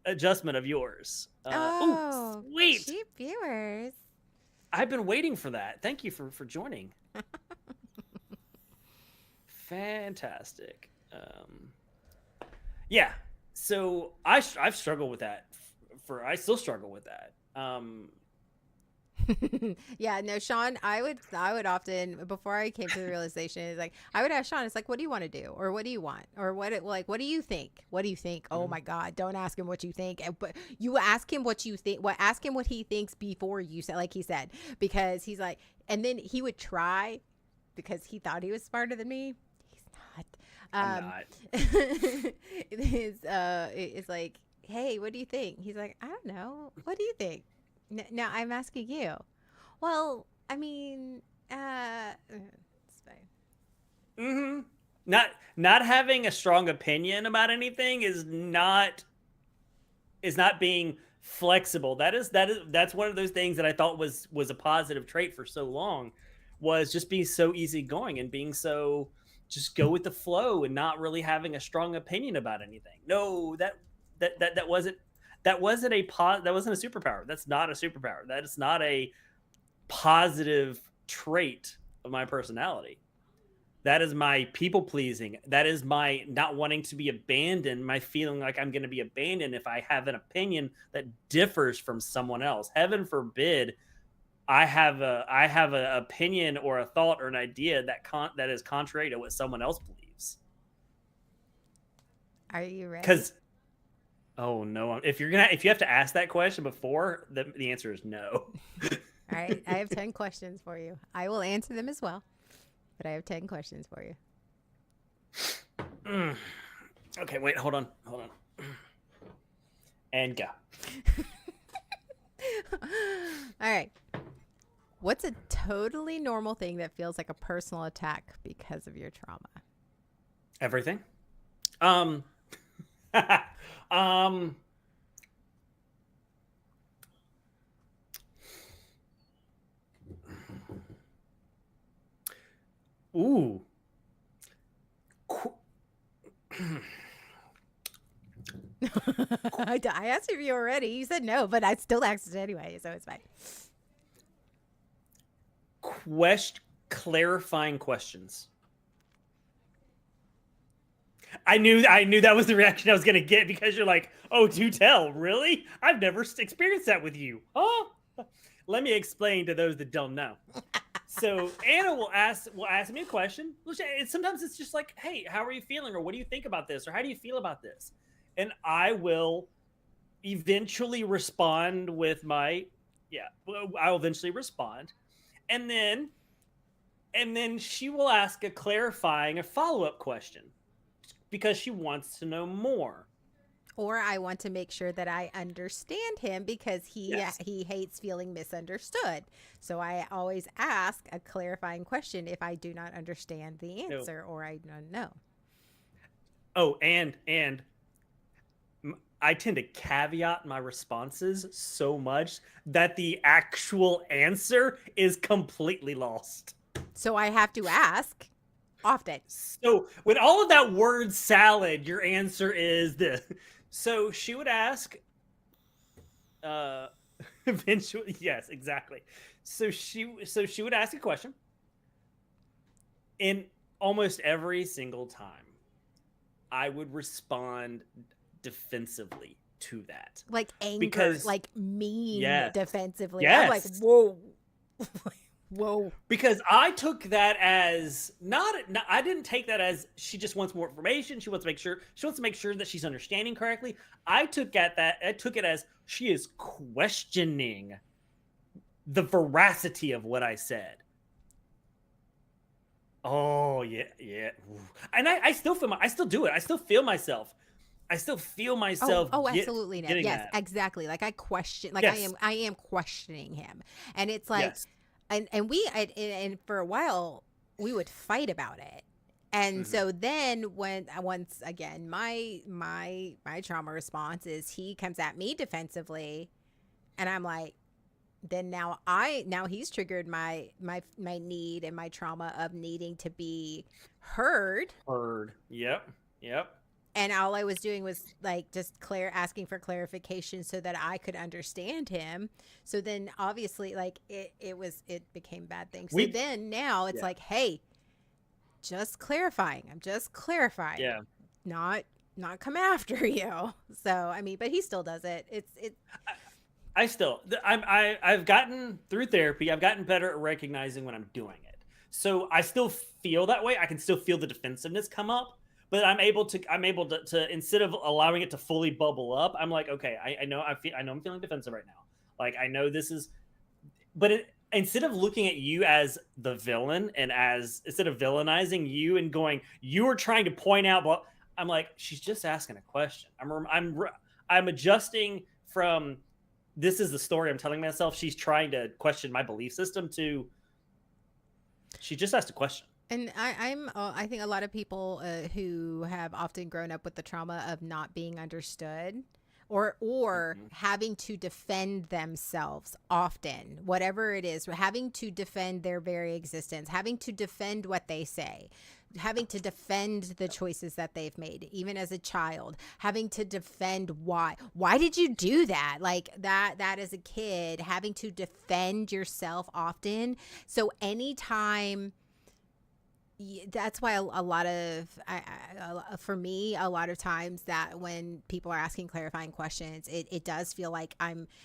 adjustment of yours. Oh, Oh, sweet. cheap viewers. I've been waiting for that. Thank you for joining. Fantastic. Yeah. So I've struggled with that. I still struggle with that. Yeah, no, Shawn, I would often, before I came to the realization, is like I would ask Shawn, it's like, what do you want to do, or what do you want, or what do you think? What do you think? Oh Mhm. my God, don't ask him what you think, but you ask him what you think. What ask him what he thinks before you say, like he said, because he's like, and then he would try because he thought he was smarter than me. He's not. I'm not. It's like, hey, what do you think? He's like, I don't know. What do you think? Now I'm asking you. Well, I mean, it's fine. Mm-hmm. Not having a strong opinion about anything is not being flexible. That's one of those things that I thought was a positive trait for so long, was just being so easygoing and being so just go with the flow and not really having a strong opinion about anything. No, that wasn't that wasn't a superpower. That's not a superpower. That is not a positive trait of my personality. That is my people pleasing. That is my not wanting to be abandoned, my feeling like I'm going to be abandoned if I have an opinion that differs from someone else. Heaven forbid I have a opinion or a thought or an idea that is contrary to what someone else believes. Are you ready? Cuz oh no, if you have to ask that question before, the answer is no. All right, I have 10 questions for you. I will answer them as well, but I have 10 questions for you. Okay, wait, hold on. And go. All right. What's a totally normal thing that feels like a personal attack because of your trauma? Everything. Um um ooh. I asked you already. You said no, but I still asked it anyway, so it's fine. Clarifying questions. I knew that was the reaction I was gonna get, because you're like, oh, do tell, really? I've never experienced that with you. Oh, let me explain to those that don't know. So Anna will ask me a question. Sometimes it's just like, hey, how are you feeling, or what do you think about this, or how do you feel about this? And I will eventually respond with I'll eventually respond, and then she will ask a follow-up question because she wants to know more. Or I want to make sure that I understand him because Yes. he hates feeling misunderstood. So I always ask a clarifying question if I do not understand the No. answer or I don't know. Oh, and I tend to caveat my responses so much that the actual answer is completely lost. So I have to ask often. So with all of that word salad, your answer is this. So she would ask, eventually, yes, exactly. So she would ask a question, and almost every single time, I would respond defensively to that, Like anger, because like mean defensively. yes. I'm like, whoa. Whoa. Because I took that as I didn't take that as she just wants more information. She wants to make sure that she's understanding correctly. I took it as she is questioning the veracity of what I said. Oh yeah. And I still do it. I still feel myself. Absolutely no. Yes, that. exactly. Like I question, like Yes. I am questioning him, and it's like, Yes. and for a while we would fight about it, and so then once again my trauma response is he comes at me defensively, And I'm like, then now he's triggered my need and my trauma of needing to be heard. Heard. Yep. Yep. And all I was doing was like just asking for clarification so that I could understand him. So then obviously like it became bad things. So then now it's like, hey, just clarifying. I'm just clarifying. Yeah. Not come after you. So I mean, but he still does it. I've gotten through therapy. I've gotten better at recognizing when I'm doing it. So I still feel that way. I can still feel the defensiveness come up, but I'm able to instead of allowing it to fully bubble up, I'm like, okay, I know I'm feeling defensive right now. Like I know this is, but instead of looking at you as the villain and instead of villainizing you and going, you are trying to point out, well, I'm like, she's just asking a question. I'm adjusting from, this is the story I'm telling myself. She's trying to question my belief system to, she just asked a question. And I think a lot of people who have often grown up with the trauma of not being understood or having to defend themselves often, whatever it is, having to defend their very existence, having to defend what they say, having to defend the choices that they've made, even as a child, having to defend why did you do that? Like that as a kid, having to defend yourself often. So anytime, that's why a lot of for me, a lot of times that when people are asking clarifying questions, it does feel like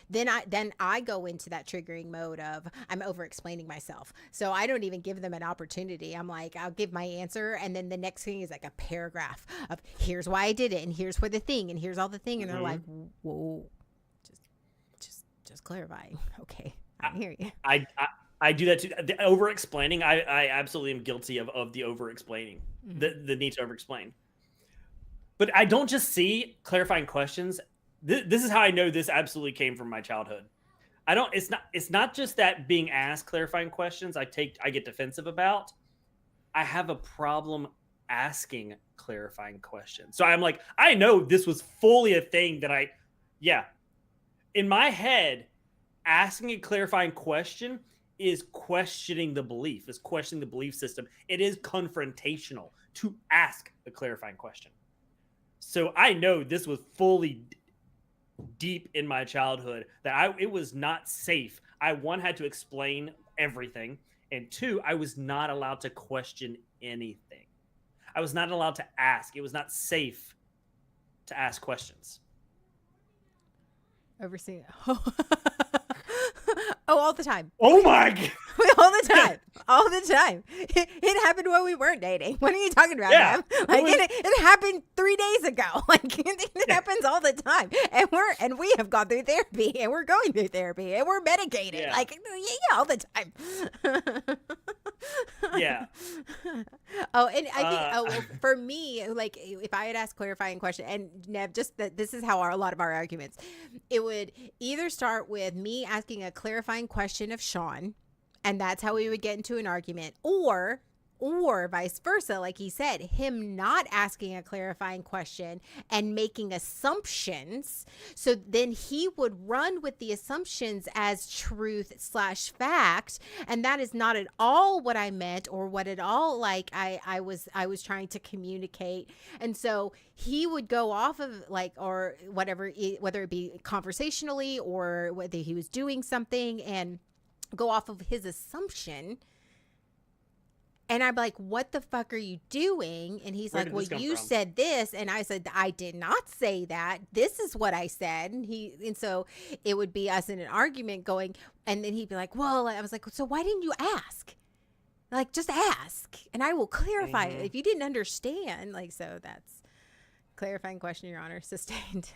then I go into that triggering mode of I'm over explaining myself. So I don't even give them an opportunity. I'm like, I'll give my answer, and then the next thing is like a paragraph of here's why I did it, and here's for the thing, and here's all the thing, and they're like, whoa, just clarifying. Okay, I hear you. I do that too. The over explaining, I absolutely am guilty of the over explaining, the need to over explain. But I don't just see clarifying questions. This is how I know this absolutely came from my childhood. It's not just that being asked clarifying questions I get defensive about. I have a problem asking clarifying questions. So I'm like, I know this was fully a thing that in my head, asking a clarifying question is questioning the belief, is questioning the belief system. It is confrontational to ask a clarifying question. So I know this was fully deep in my childhood that it was not safe. I had to explain everything, and two, I was not allowed to question anything. I was not allowed to ask. It was not safe to ask questions. Overseeing. Oh, all the time. Oh my God. All the time. All the time. It happened when we weren't dating. What are you talking about? Yeah. Like it happened 3 days ago. Like it happens all the time. And we have gone through therapy, and we're going through therapy, and we're medicated. Yeah. Like all the time. Yeah. Oh, and I think for me, like if I had asked clarifying question, and Nev, just that this is how a lot of our arguments, it would either start with me asking a clarifying question of Shawn, and that's how we would get into an argument, or vice versa, like he said, him not asking a clarifying question and making assumptions. So then he would run with the assumptions as truth/fact. And that is not at all what I meant, or what at all like I was trying to communicate. And so he would go off of like, or whatever, whether it be conversationally or whether he was doing something, and go off of his assumption. And I'm like, what the fuck are you doing? And he's like, well, you said this. And I said, I did not say that. This is what I said. And so it would be us in an argument going, and then he'd be like, well, I was like, so why didn't you ask? Like, just ask, and I will clarify it if you didn't understand. Like, so that's clarifying question, Your Honor, sustained.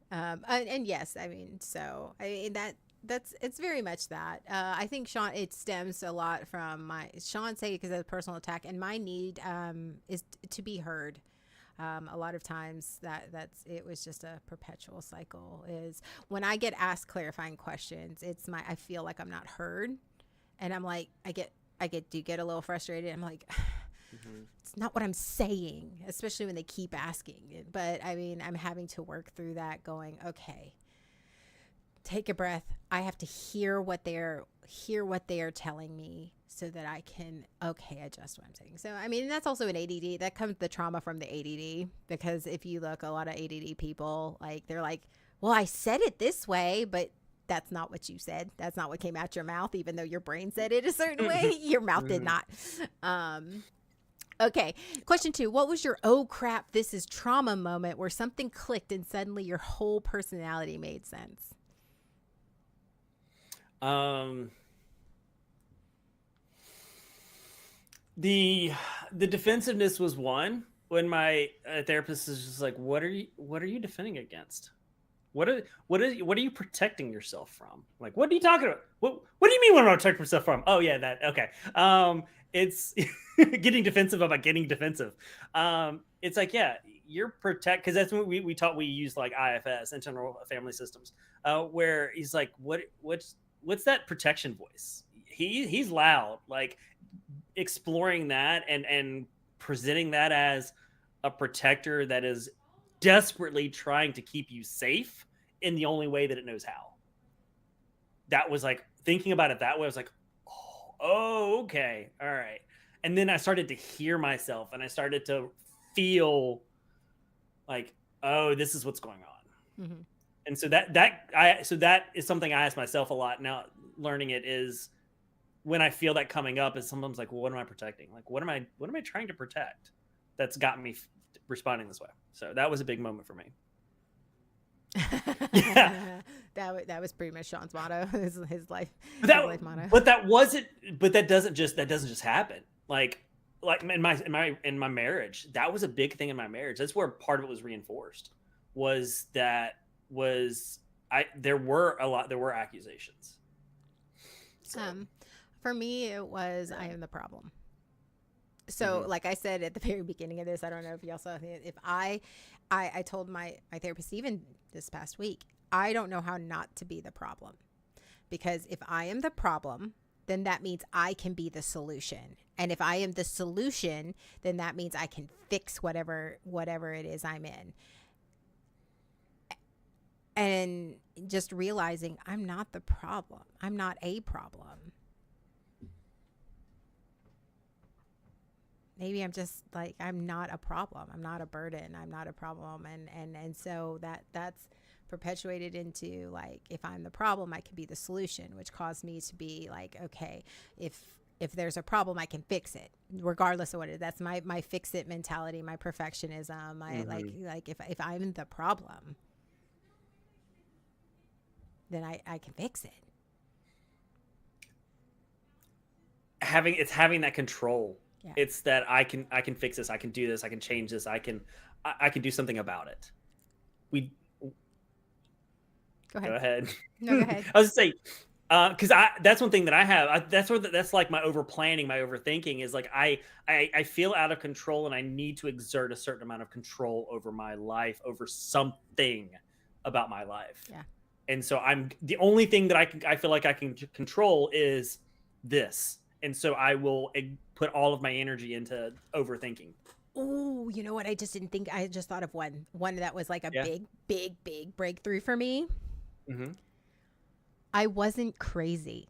And yes, I mean, so it's very much that. I think Shawn, it stems a lot from Shawn say because of the personal attack, and my need is to be heard. A lot of times it was just a perpetual cycle. Is when I get asked clarifying questions, I feel like I'm not heard, and I'm like, do you get a little frustrated? I'm like, it's not what I'm saying, especially when they keep asking. But I mean, I'm having to work through that, going, okay, take a breath. I have to hear what they're telling me so that I can adjust what I'm saying. So I mean, that's also an ADD. That comes the trauma from the ADD, because if you look, a lot of ADD people, like, they're like, well, I said it this way, but that's not what you said. That's not what came out your mouth, even though your brain said it a certain way. Your mouth did not. Okay. Question 2. What was your oh crap, this is trauma moment where something clicked and suddenly your whole personality made sense? The defensiveness was one, when my therapist is just like, what are you defending against? What are you protecting yourself from? Like, what are you talking about? What do you mean, what am I protecting myself from? Oh yeah, that, okay. It's getting defensive about getting defensive. It's like, yeah, you're protect, because that's what we taught. We use like IFS, internal family systems, where he's like, what's that protection voice? He's loud, like exploring that and presenting that as a protector that is desperately trying to keep you safe in the only way that it knows how. That was like, thinking about it that way, I was like, oh, okay, all right. And then I started to hear myself, and I started to feel like, oh, this is what's going on. Mm-hmm. And so that is something I ask myself a lot now. Learning it is, when I feel that coming up, is sometimes like, well, what am I protecting? Like, what am I trying to protect? That's got me responding this way. So that was a big moment for me. Yeah. that was pretty much Shawn's motto, his life motto. But that doesn't just happen. Like in my marriage, that was a big thing in my marriage. That's where part of it was reinforced. There were accusations. So. For me, it was, I am the problem. So, like I said at the very beginning of this, I don't know if y'all saw it. If I told my therapist even this past week, I don't know how not to be the problem, because if I am the problem, then that means I can be the solution. And if I am the solution, then that means I can fix whatever it is I'm in. And just realizing I'm not the problem. I'm not a problem. Maybe I'm just like, I'm not a problem. I'm not a burden. I'm not a problem. And so that's perpetuated into, like, if I'm the problem, I can be the solution, which caused me to be like, okay, if there's a problem, I can fix it regardless of what it is. That's my fix it mentality, my perfectionism. Like if I'm the problem, then I can fix it. Having that control. Yeah. It's that I can fix this. I can do this. I can change this. I can do something about it. Go ahead. Go ahead. No, go ahead. I was going to say, because that's one thing that I have. That's like my over planning, my overthinking is like I feel out of control, and I need to exert a certain amount of control over my life, over something about my life. Yeah. And so the only thing that I feel like I can control is this. And so I will put all of my energy into overthinking. Oh, you know what? I just didn't think. I just thought of one that was like a big breakthrough for me. Mm-hmm. I wasn't crazy.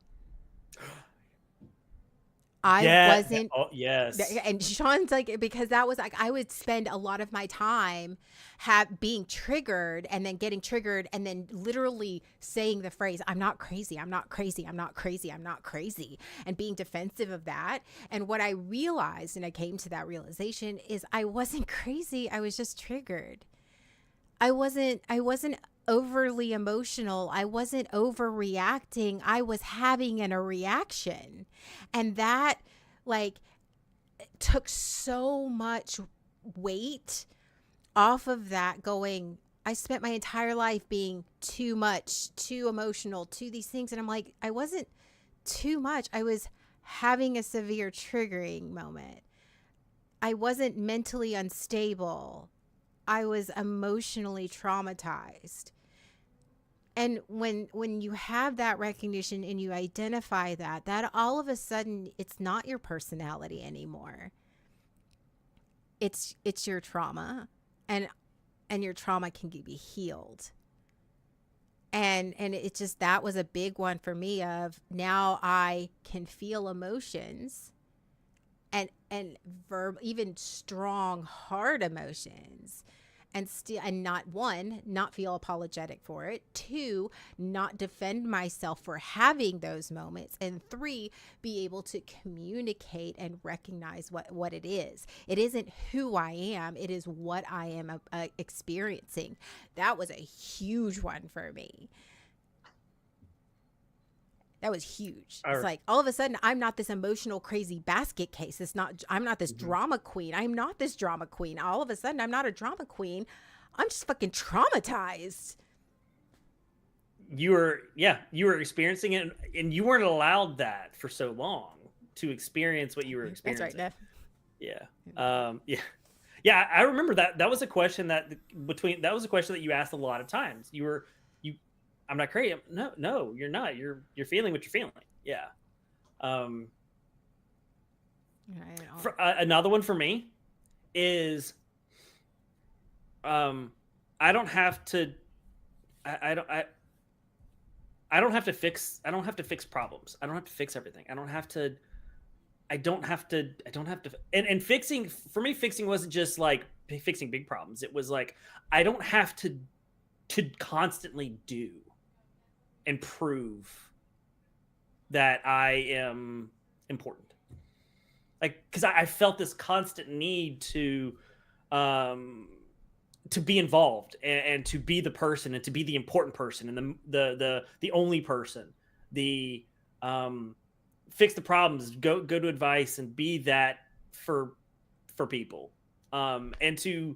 Wasn't. Oh, yes. And Shawn's like, because that was like, I would spend a lot of my time being triggered, and then getting triggered, and then literally saying the phrase, I'm not crazy. I'm not crazy. I'm not crazy. I'm not crazy. And being defensive of that. And what I realized, and I came to that realization, is I wasn't crazy. I was just triggered. I wasn't overly emotional. I wasn't overreacting. I was having a reaction. And that, like, took so much weight off of that, going, I spent my entire life being too much, too emotional, to these things. And I'm like, I wasn't too much. I was having a severe triggering moment. I wasn't mentally unstable. I was emotionally traumatized. And when you have that recognition and you identify that all of a sudden, it's not your personality anymore. It's your trauma, and your trauma can be healed. And it just, that was a big one for me, of now I can feel emotions, and even strong hard emotions, and still, and not, one, not feel apologetic for it, two, not defend myself for having those moments, and three, be able to communicate and recognize what it is. It isn't who I am, it is what I am experiencing. That was a huge one for me. That was huge. It's like, all of a sudden, I'm not this emotional, crazy basket case. I'm not this drama queen. I'm not this drama queen. All of a sudden, I'm not a drama queen. I'm just fucking traumatized. You were experiencing it, and you weren't allowed that for so long to experience what you were experiencing. That's right, Neff. Yeah. I remember that. That was a question that you asked a lot of times. I'm not crazy. No, you're not. You're feeling what you're feeling. Yeah. Another one for me is, I don't have to. I don't have to fix problems. I don't have to fix everything. I don't have to. And fixing, for me, fixing wasn't just like fixing big problems. It was like, I don't have to constantly do and prove that I am important. Like, because I felt this constant need to be involved, and to be the person, and to be the important person, and the only person, the fix the problems, go to advice, and be that for people, and to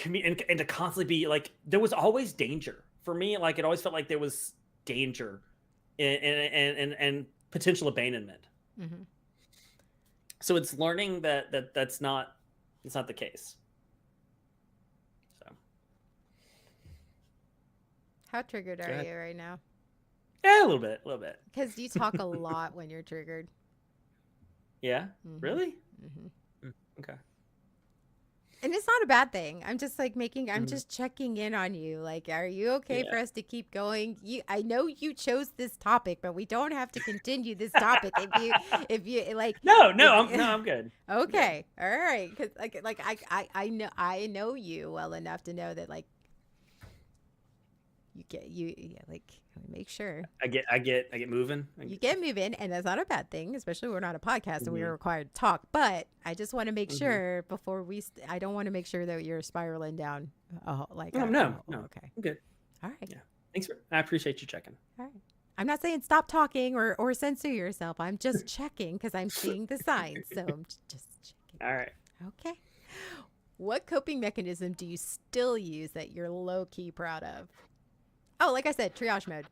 and to constantly be like, there was always danger for me. Like, it always felt like there was danger and potential abandonment. Mm-hmm. So it's learning that's not the case. So, how triggered are you right now? Yeah, a little bit. Because you talk a lot when you're triggered. Yeah, really? Okay. And it's not a bad thing. I'm just like I'm just checking in on you. Like, are you okay for us to keep going? I know you chose this topic, but we don't have to continue this topic if you like. No, I'm good. Okay, all right. Because I know you well enough to know that, like, make sure I get moving. You get moving, and that's not a bad thing, especially we're not a podcast and we are required to talk. But I just want to make sure before I don't want to make sure that you're spiraling down. No. Okay, I'm good. All right. Yeah. Thanks I appreciate you checking. All right. I'm not saying stop talking or censor yourself. I'm just checking because I'm seeing the signs. So I'm just checking. All right. Okay. What coping mechanism do you still use that you're low key proud of? Oh, like I said, triage mode.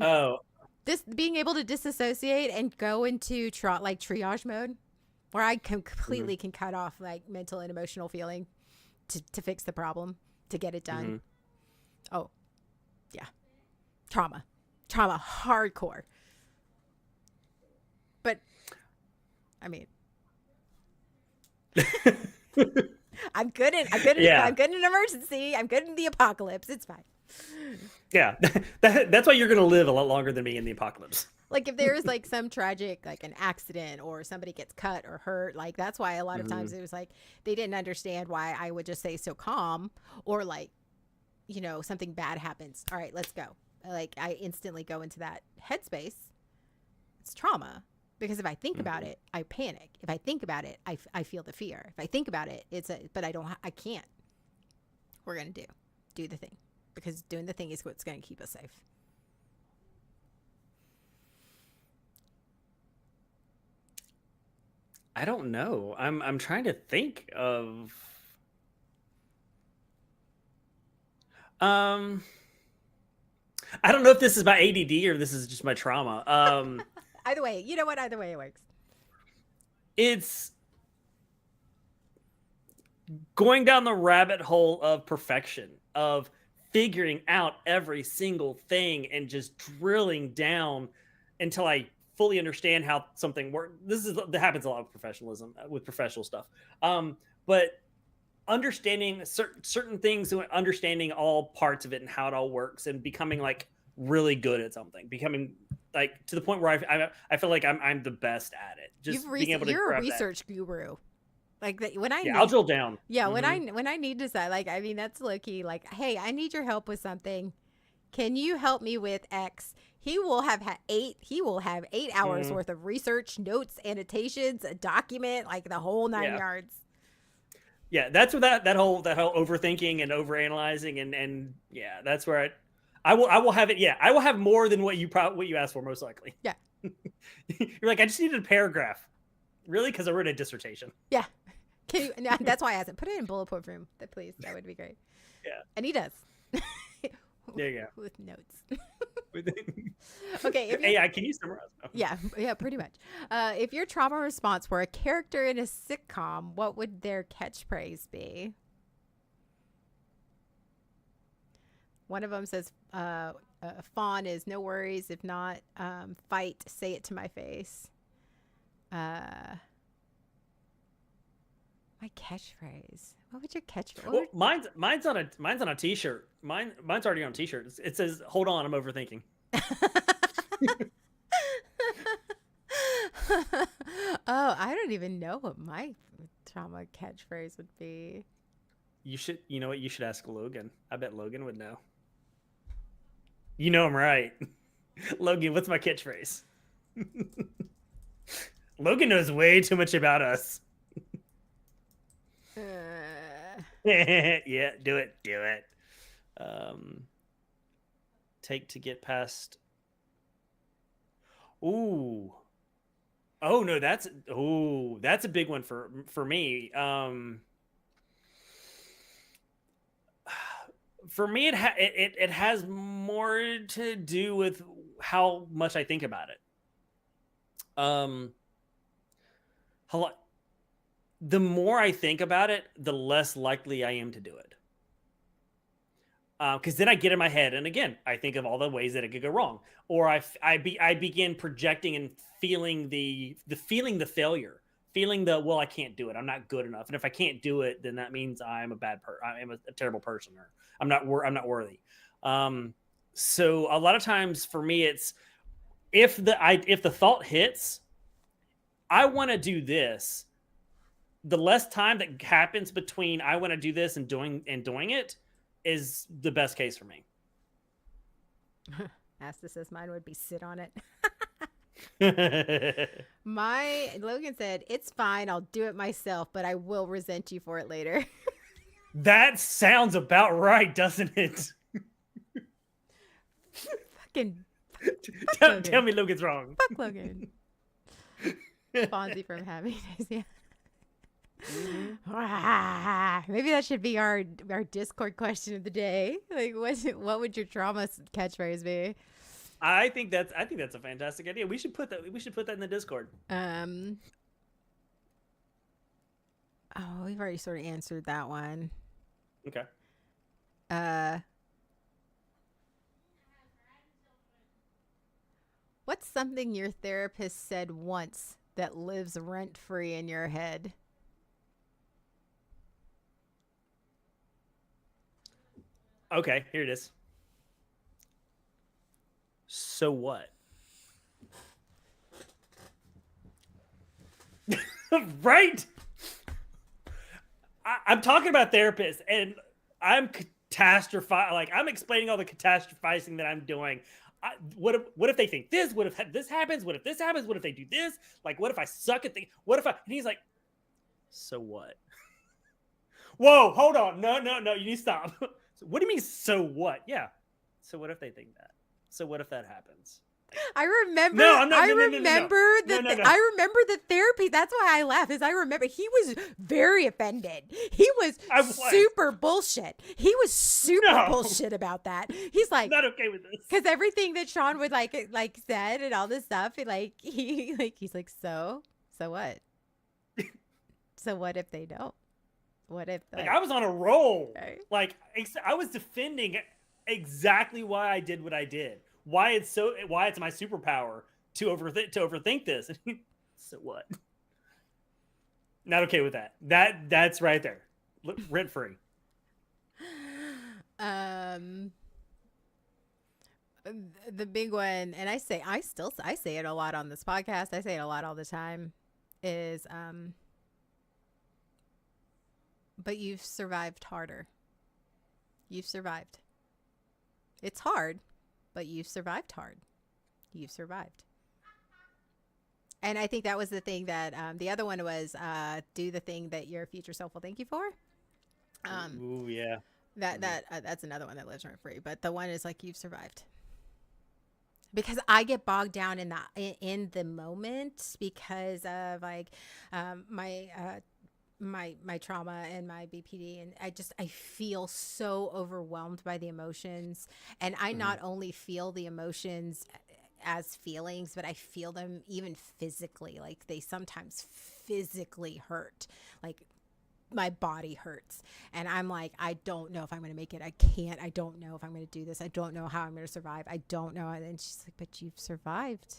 Oh. This being able to disassociate and go into triage mode, where I completely can cut off like mental and emotional feeling to fix the problem, to get it done. Oh, yeah. Trauma, hardcore. But I mean, I'm good in an emergency. I'm good in the apocalypse. It's fine. Yeah, that's why you're gonna live a lot longer than me in the apocalypse. Like, if there's like some tragic, like an accident or somebody gets cut or hurt, like that's why a lot of times it was like they didn't understand why I would just say so calm, or like, something bad happens. All right, let's go. Like, I instantly go into that headspace. It's trauma, because if I think about it, I panic. If I think about it, I feel the fear. If I think about it, but I can't. We're gonna do the thing. Because doing the thing is what's going to keep us safe. I don't know. I'm trying to think of. I don't know if this is my ADD or this is just my trauma. Either way, you know what? Either way it works. It's going down the rabbit hole of perfection, of figuring out every single thing and just drilling down until I fully understand how something works. That happens a lot with professional stuff. But understanding certain things, understanding all parts of it and how it all works, and becoming like really good at something, becoming like to the point where I feel like I'm the best at it. Just being able to You're a grab that. research guru. Like that when I Yeah, I'll need drill down. yeah, Mm-hmm. when I need to say, like, I mean, that's low key. Like, hey, I need your help with something. Can you help me with X? He will have He will have 8 hours Mm-hmm. worth of research, notes, annotations, a document, like the whole nine Yeah. yards. Yeah, that's where that whole overthinking and overanalyzing and yeah, that's where I will have it. Yeah, I will have more than what you asked for, most likely. Yeah, You're like, I just needed a paragraph, really, because I wrote a dissertation. yeah. Can you? No, that's why I asked it. Put it in bullet point form, please. That would be great. Yeah, And he does. there you With notes. go. Okay, if you're AI, can you summarize? No. yeah, pretty much. If your trauma response were a character in a sitcom, what would their catchphrase be? One of them says, "Fawn is no worries. If not, fight. Say it to my face." Uh, my catchphrase. What would your catchphrase? Well, mine's on a t-shirt. Mine's already on a t-shirt. It says, "Hold on, I'm overthinking." Oh, I don't even know what my trauma catchphrase would be. You know what? You should ask Logan. I bet Logan would know. You know I'm right. Logan, what's my catchphrase? Logan knows way too much about us. Uh, Yeah, do it. Um, take to get past. Ooh. Oh no, that's a big one for me. For me, it has more to do with how much I think about it. Um, the more I think about it, the less likely I am to do it. Because then I get in my head, and again, I think of all the ways that it could go wrong, or I begin projecting and feeling the failure, feeling the, well, I can't do it, I'm not good enough, and if I can't do it, then that means I'm a terrible person, or I'm not worthy. So a lot of times for me, it's if the thought hits, I want to do this. The less time that happens between I want to do this and doing it is the best case for me. Asta says mine would be sit on it. My Logan said, "It's fine. I'll do it myself, but I will resent you for it later." That sounds about right, doesn't it? Fucking Tell me Logan's wrong. fuck Logan. Fonzie from Happy Days. Yeah. Mm-hmm. Maybe that should be our Discord question of the day. Like, what would your trauma catchphrase be? I think that's a fantastic idea. We should put that in the Discord. Oh, we've already sort of answered that one. Okay. What's something your therapist said once that lives rent free in your head? Okay, here it is. So what? Right? I'm talking about therapists, and I'm catastrophizing. Like, I'm explaining all the catastrophizing that I'm doing. What if they think this? What if this happens? What if this happens? What if they do this? Like, what if I suck at the? What if I? And he's like, so what? Whoa, hold on. No. You need to stop. What do you mean, so what? Yeah. So what if they think that? So what if that happens? I remember. No, I'm not. I remember No. I remember the therapy. That's why I laughed. Is I remember he was very offended. He was super bullshit. He was super bullshit about that. He's like, I'm not okay with this, because everything that Shawn would like said and all this stuff. He's like, so what? So what if they don't? What if like I was on a roll? Right? Like I was defending exactly why I did what I did. Why it's my superpower to overthink this. So what? Not okay with that. That's right there. rent free. The big one, and I say it a lot on this podcast. I say it a lot all the time. Is but you've survived harder. You've survived. It's hard, but you've survived hard. You've survived. And I think that was the thing that the other one was do the thing that your future self will thank you for. Ooh, yeah. That's another one that lives rent free. But the one is like you've survived. Because I get bogged down in the moment because of like my trauma and my BPD, and I feel so overwhelmed by the emotions, and I not only feel the emotions as feelings, but I feel them even physically. Like they sometimes physically hurt, like my body hurts, and I'm like, I don't know if I'm going to make it. I don't know if I'm going to do this. I don't know how I'm going to survive. I don't know. And she's like, but you've survived.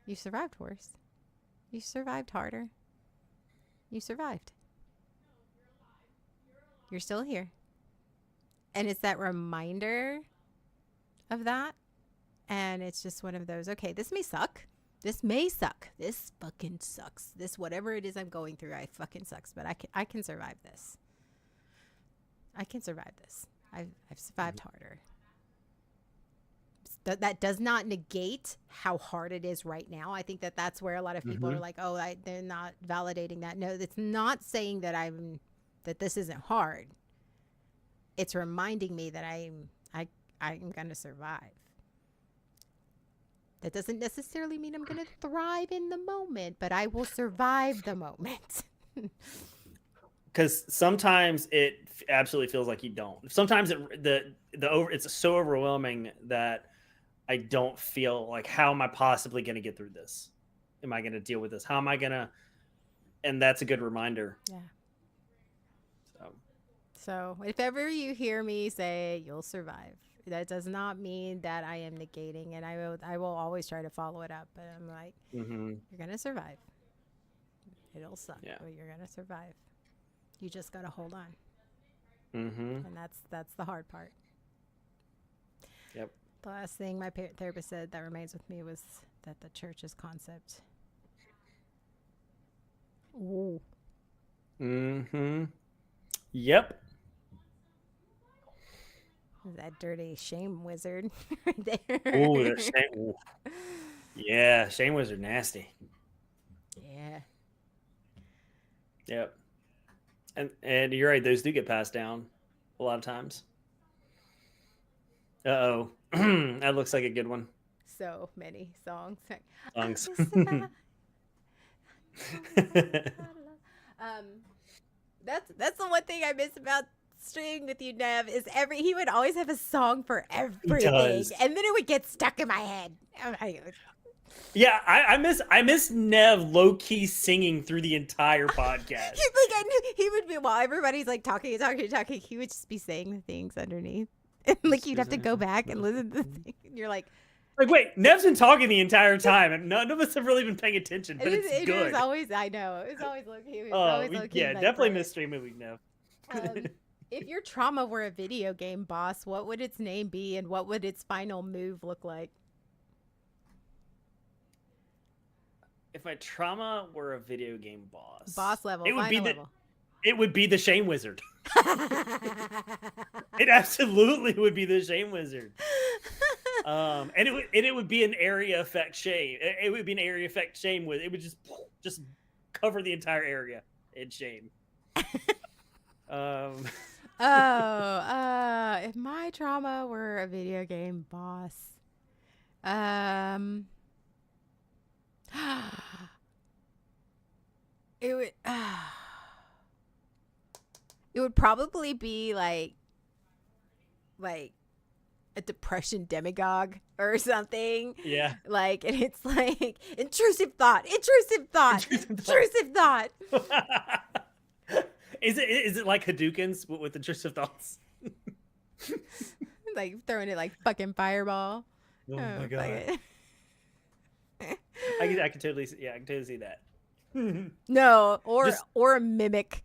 You survived worse. You survived harder. You survived. You're still here. And it's that reminder of that. And it's just one of those, okay, this may suck. This may suck. This fucking sucks. This, whatever it is I'm going through, I fucking sucks. But I can survive this. I can survive this. I've survived harder. That does not negate how hard it is right now. I think that's where a lot of people are like, oh, they're not validating that. No, it's not saying that this isn't hard. It's reminding me that I'm going to survive. That doesn't necessarily mean I'm going to thrive in the moment, but I will survive the moment. Because sometimes it absolutely feels like you don't. Sometimes it's so overwhelming that I don't feel like, how am I possibly going to get through this? Am I going to deal with this? How am I going to? And that's a good reminder. Yeah. So if ever you hear me say you'll survive, that does not mean that I am negating, and I will always try to follow it up. But I'm like, you're going to survive. It'll suck, but you're going to survive. You just got to hold on. And that's the hard part. Yep. The last thing my therapist said that remains with me was that the church's concept. Ooh. Yep. That dirty shame wizard right there. Ooh, shame. Yeah, shame wizard nasty. Yeah. Yep. And you're right, those do get passed down a lot of times. Uh-oh. That looks like a good one. So many songs. That's the one thing I miss about streaming with you, Nev, is he would always have a song for everything, and then it would get stuck in my head. Yeah, I miss Nev low key singing through the entire podcast. He would be, while everybody's like talking, he would just be saying the things underneath, and like you'd have to go back and listen to the thing, and you're like, wait, Nev's been talking the entire time, and none of us have really been paying attention, but it's good. It was always, I know, it was always low key. Yeah, definitely miss stream movie Nev. If your trauma were a video game boss, what would its name be, and what would its final move look like? If my trauma were a video game boss level, it would be the shame wizard. It absolutely would be the shame wizard. And it would be an area effect shame. It would be an area effect shame with it would just cover the entire area in shame. If my trauma were a video game boss, it would probably be like a depression demagogue or something. Yeah. Like, and it's like intrusive thought. Is it like Hadoukens with intrusive thoughts? Like throwing it like fucking fireball. Oh my god. I can totally see that. No, or a mimic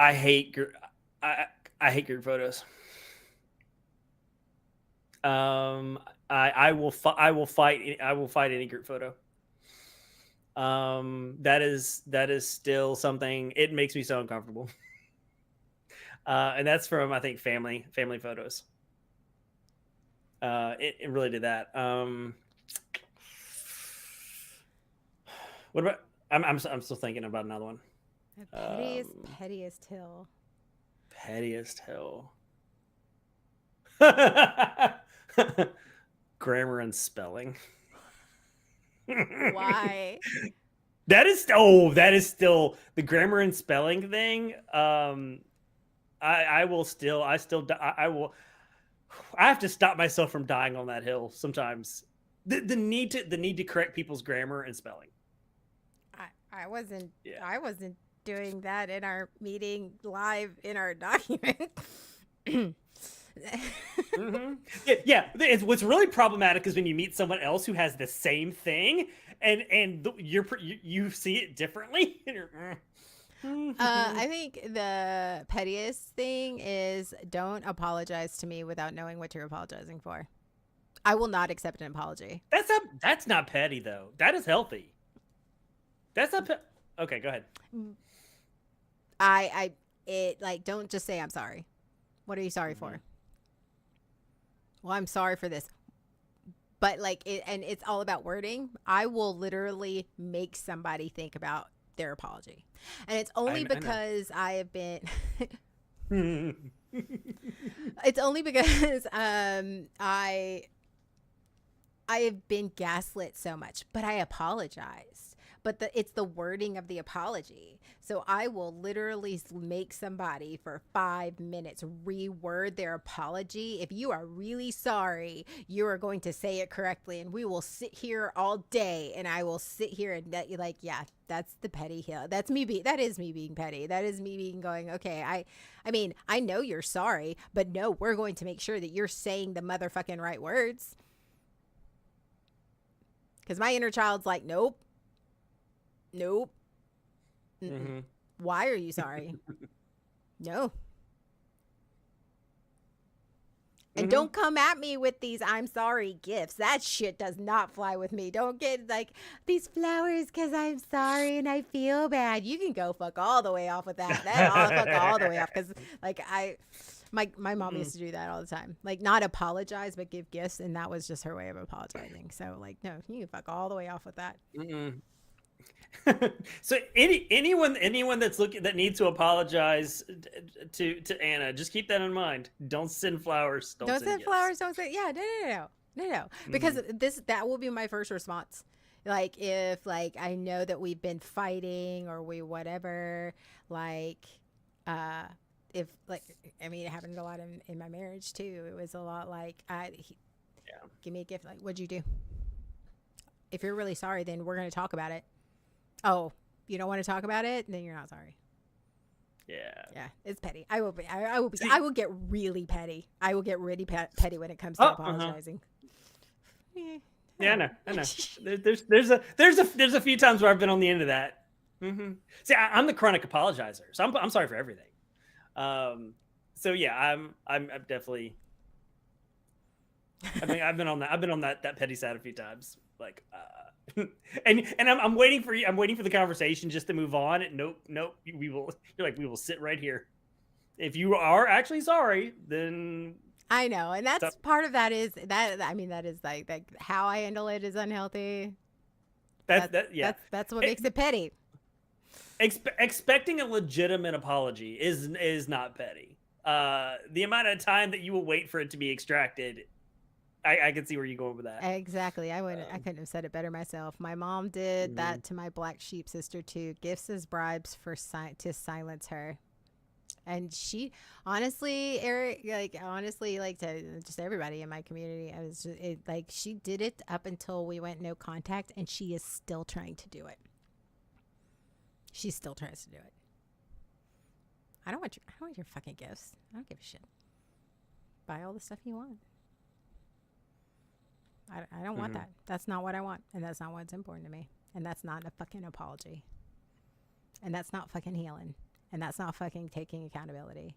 I hate I I hate group photos. I will fight any group photo. That is still something. It makes me so uncomfortable. And that's from, I think, family photos. It really did that. What about? I'm still thinking about another one. The Um, pettiest hill. Pettiest hill. Grammar and spelling. Why? That is still the grammar and spelling thing. I will still I will I have to stop myself from dying on that hill sometimes. The need to correct people's grammar and spelling. I wasn't Yeah. I wasn't doing that in our meeting live in our document. Mm-hmm. Yeah. What's really problematic is when you meet someone else who has the same thing, and you see it differently. And I think the pettiest thing is don't apologize to me without knowing what you're apologizing for. I will not accept an apology. that's not petty though. That is healthy. That's not. Okay, go ahead. It like don't just say I'm sorry. What are you sorry for? Well, I'm sorry for this. But like it, and it's all about wording. I will literally make somebody think about their apology. And it's only because I have been it's only because I have been gaslit so much, but I apologized. But it's the wording of the apology. So I will literally make somebody for 5 minutes reword their apology. If you are really sorry, you are going to say it correctly. And we will sit here all day and I will sit here and like, yeah, that's the petty hill. That is me being petty. That is me being going, okay, I mean, I know you're sorry, but no, we're going to make sure that you're saying the motherfucking right words. Because my inner child's like, nope. Mm-mm. Why are you sorry? No. And don't come at me with these I'm sorry gifts. That shit does not fly with me. Don't get like these flowers because I'm sorry and I feel bad. You can go fuck all the way off with that. I'll fuck all the way off because like my mom used to do that all the time. Like not apologize but give gifts, and that was just her way of apologizing. So like no, you can fuck all the way off with that. So anyone that's looking that needs to apologize to Anna, just keep that in mind. Don't send flowers. Don't send flowers. Don't say no. Because that will be my first response. Like if like I know that we've been fighting or we whatever, like if like I mean it happened a lot in my marriage too. It was a lot like give me a gift. Like what'd you do? If you're really sorry, then we're gonna talk about it. Oh, you don't want to talk about it? Then you're not sorry. Yeah, it's petty. I will get really petty. I will get really petty when it comes to apologizing. Yeah, I know. There's a few times where I've been on the end of that. See, I'm the chronic apologizer, so I'm sorry for everything. So yeah, I'm definitely. I mean, I've been on that petty side a few times. Like, and I'm waiting for you. I'm waiting for the conversation just to move on. Nope. We will sit right here. If you are actually sorry, then I know, and that's part of that is that. I mean, that is like how I handle it is unhealthy. That's what makes it petty. Expecting a legitimate apology is not petty. The amount of time that you will wait for it to be extracted. I can see where you're going with that. Exactly. I couldn't have said it better myself. My mom did that to my black sheep sister too. Gifts as bribes to silence her. And she honestly, Eric, like to just everybody in my community, she did it up until we went no contact, and she is still trying to do it. She still tries to do it. I don't want your fucking gifts. I don't give a shit. Buy all the stuff you want. I don't want that. That's not what I want. And that's not what's important to me. And that's not a fucking apology. And that's not fucking healing. And that's not fucking taking accountability.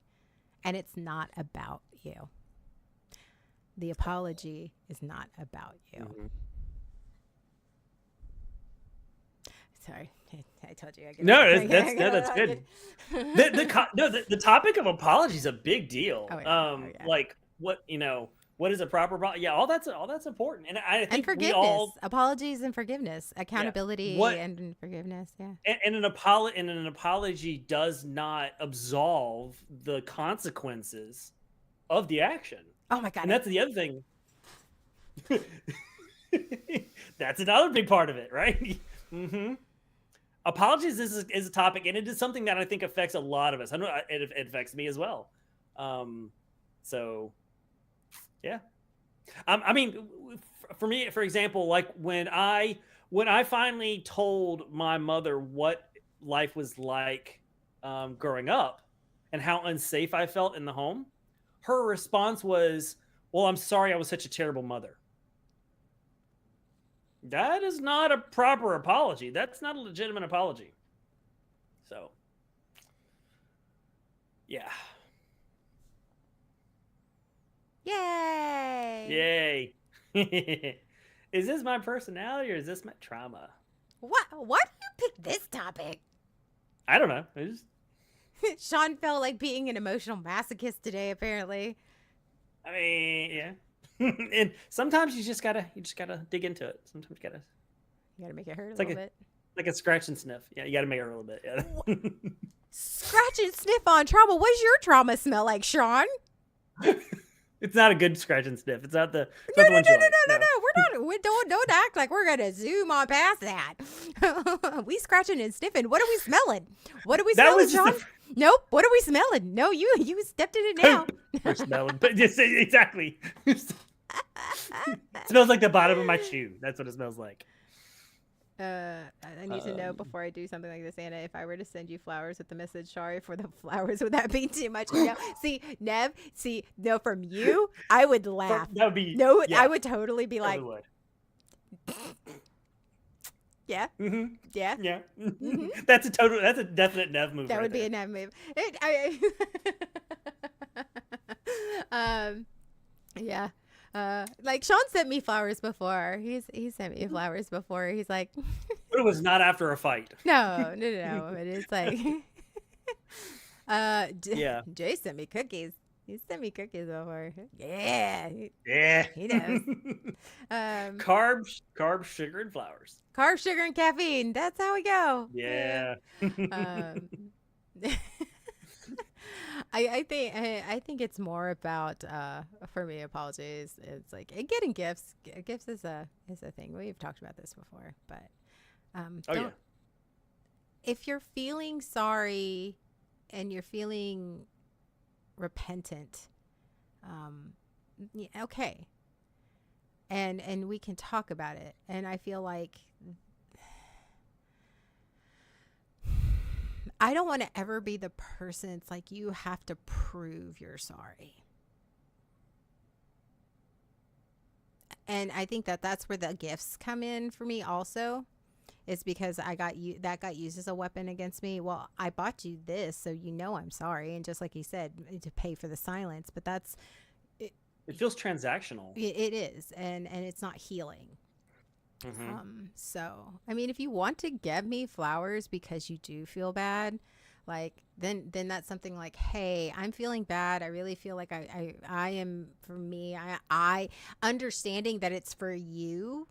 And it's not about you. The apology is not about you. Mm-hmm. Sorry, I told you. No, that's good. The topic of apology is a big deal. Oh, yeah. Like what is a proper apology? Yeah, all that's important, and I think and forgiveness, we all apologies and forgiveness, accountability and forgiveness. Yeah, and an apology does not absolve the consequences of the action. Oh my God, and that's the other thing. That's another big part of it, right? Mm-hmm. Apologies is a topic, and it is something that I think affects a lot of us. I know it affects me as well. So, yeah. I mean, for me, for example, like when I finally told my mother what life was like growing up and how unsafe I felt in the home, her response was, "Well, I'm sorry I was such a terrible mother." That is not a proper apology. That's not a legitimate apology. So, yeah. Yay! Is this my personality or is this my trauma? What? Why do you pick this topic? I don't know. Shawn felt like being an emotional masochist today, apparently. I mean, yeah. And sometimes you just gotta dig into it. Sometimes you gotta make it hurt a little bit. Like a scratch and sniff. Yeah, you gotta make it hurt a little bit. Yeah. Scratch and sniff on trauma. What does your trauma smell like, Shawn? It's not a good scratch and sniff. It's not the no. We're not. We don't act like we're gonna zoom on past that. We scratching and sniffing. What are we smelling? What are we smelling, Shawn? Nope. What are we smelling? No, you stepped in it now. We're smelling, but yes, exactly. It smells like the bottom of my shoe. That's what it smells like. I need to know before I do something like this, Anna, if I were to send you flowers with the message "sorry for the flowers," would that be too much? No. See, Nev. No, from you, I would laugh. That would be yeah. I would totally be like, yeah, mm-hmm. Yeah. Mm-hmm. That's a definite Nev move. That would be a Nev move. Yeah. Like Shawn sent me flowers before. He sent me flowers before. He's like, but it was not after a fight. No. But it's like, yeah. Jay sent me cookies. He sent me cookies before. Yeah. He knows. Carbs, sugar, and flowers. Carbs, sugar, and caffeine. That's how we go. Yeah. I think it's more about for me, apologies. It's like getting gifts. Gifts is a thing. We've talked about this before, but if you're feeling sorry and you're feeling repentant, okay, and we can talk about it. And I feel like I don't want to ever be the person. It's like you have to prove you're sorry. And I think that's where the gifts come in for me also. It's because that got used as a weapon against me. Well, I bought you this, so you know I'm sorry. And just like you said, to pay for the silence. But that's... It feels transactional. It is. And it's not healing. Mm-hmm. So, I mean, if you want to give me flowers because you do feel bad, like, then that's something like, hey, I'm feeling bad. I really feel like I am, for me, I understanding that it's for you,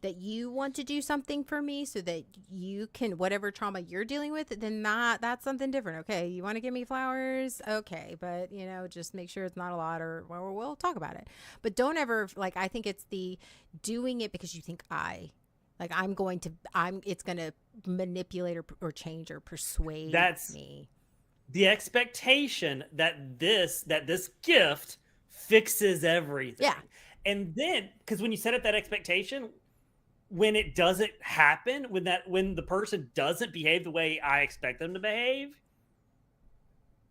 that you want to do something for me so that you can, whatever trauma you're dealing with, then that's something different. Okay. You want to give me flowers? Okay. But just make sure it's not a lot, or we'll talk about it. But don't ever, like, I think it's the doing it because you think it's going to manipulate or change or persuade me. The expectation that this gift fixes everything. Yeah. And then, because when you set up that expectation, when it doesn't happen, when the person doesn't behave the way I expect them to behave,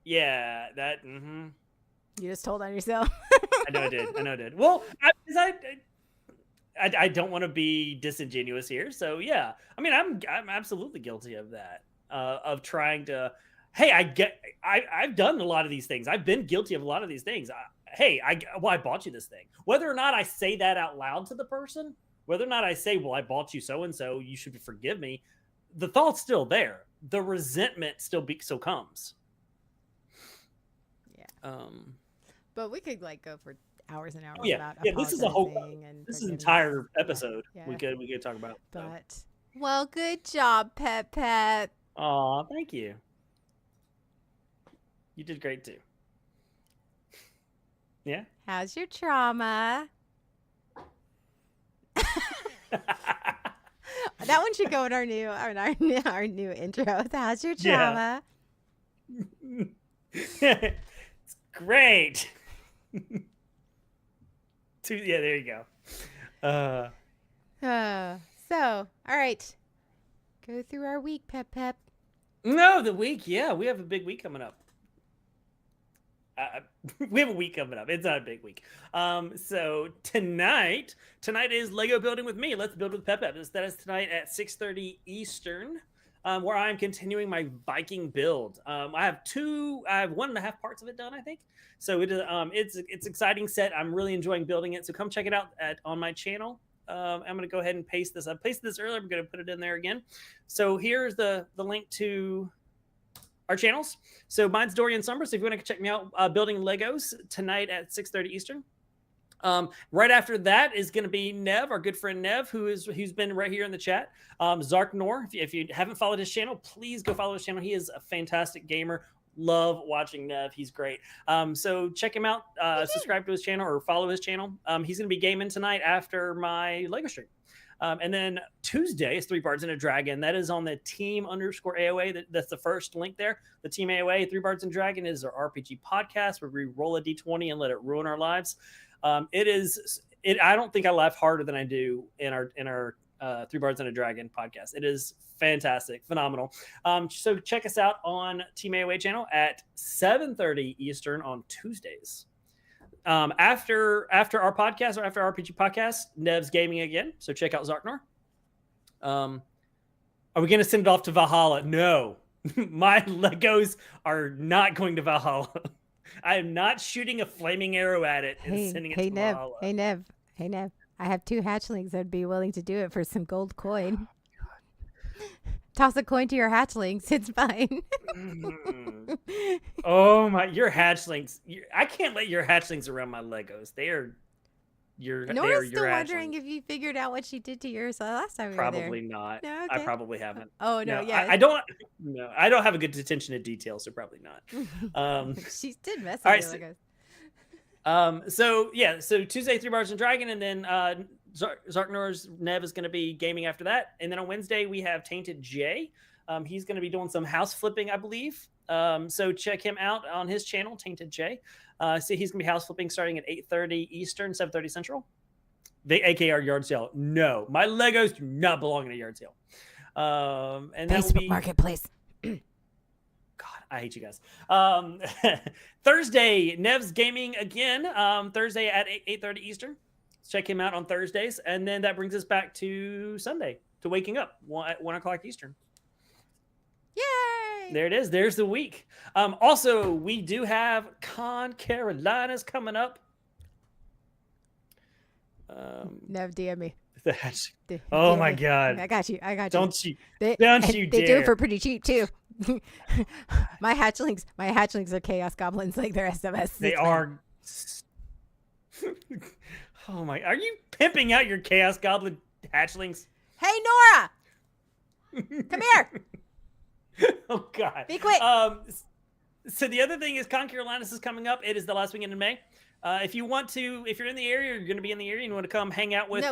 yeah, that. Mm-hmm. You just told on yourself. I know I did. Well, I don't want to be disingenuous here, so yeah. I mean, I'm absolutely guilty of that, of trying to hey, I've done a lot of these things. I've been guilty of a lot of these things. I bought you this thing. Whether or not I say that out loud to the person, whether or not I say, well, I bought you so and so, you should forgive me, the thought's still there. The resentment still comes. Yeah. But we could like go for hours and hours about this is a whole this is an entire episode we could talk about. But well, good job, Pep. Aw, thank you. You did great too. Yeah. How's your trauma? That one should go in our new intro. How's your trauma? Yeah. It's great. There you go. So, all right. Go through our week, Pep. No, the week. Yeah, we have a big week coming up. We have a week coming up. It's not a big week. So tonight is Lego building with me. Let's build with Pep. That is tonight at 6:30 Eastern, where I'm continuing my Viking build. I have 1.5 parts of it done, I think. So it's exciting set. I'm really enjoying building it. So come check it out on my channel. I'm going to go ahead and paste this. I pasted this earlier. I'm going to put it in there again. So here's the link to our channels. So mine's Dorian Summers. So if you want to check me out building Legos tonight at 6:30 Eastern. Right after that is going to be Nev, our good friend Nev, who's been right here in the chat. Zarknor, if you haven't followed his channel, please go follow his channel. He is a fantastic gamer. Love watching Nev. He's great. So check him out, subscribe to his channel or follow his channel. He's going to be gaming tonight after my Lego stream. And then Tuesday is 3 Bards and a Dragon. That is on the team_AOA. That's the first link there. The Team AOA, 3 Bards and Dragon is our RPG podcast where we roll a D20 and let it ruin our lives. I don't think I laugh harder than I do in our 3 Bards and a Dragon podcast. It is fantastic, phenomenal. So check us out on Team AOA channel at 7:30 Eastern on Tuesdays. After our podcast or after our RPG podcast, Nev's gaming again. So check out Zarknor. Are we going to send it off to Valhalla? No, my Legos are not going to Valhalla. I am not shooting a flaming arrow at it and sending it to Valhalla. Hey, Nev. I have 2 hatchlings that'd be willing to do it for some gold coin. Toss a coin to your hatchlings. It's fine. Oh my! Your hatchlings. I can't let your hatchlings around my Legos. They are your. Nora's still wondering if you figured out what she did to yours last time we were there. Probably not. No, okay. I probably haven't. Oh no, yeah. I don't. No, I don't have a good attention to detail, so probably not. She did mess with your Legos. So Tuesday 3 Bards and Dragon, and then Zarknor's Nev is going to be gaming after that, and then on Wednesday we have Tainted J. He's going to be doing some house flipping, I believe. So check him out on his channel, Tainted J. So he's going to be house flipping starting at 8:30 Eastern, 7:30 Central. AKA our yard sale. No, my Legos do not belong in a yard sale. And that will be Marketplace. God, I hate you guys. Thursday, Nev's gaming again. Thursday at 8:30 Eastern. Check him out on Thursdays, and then that brings us back to Sunday to waking up at 1 o'clock Eastern. Yay! There it is. There's the week. Also, we do have Con Carolinas coming up. Nev, DM me. Oh my God! I got you. Don't you They dare. do it for pretty cheap too. my hatchlings are chaos goblins like the rest of us. They are. Oh my! Are you pimping out your chaos goblin hatchlings? Hey Nora, come here. Oh God! Be quick. So the other thing is Con Carolinas is coming up. It is the last weekend in May. If you're in the area, you're going to be in the area, and you want to come hang out with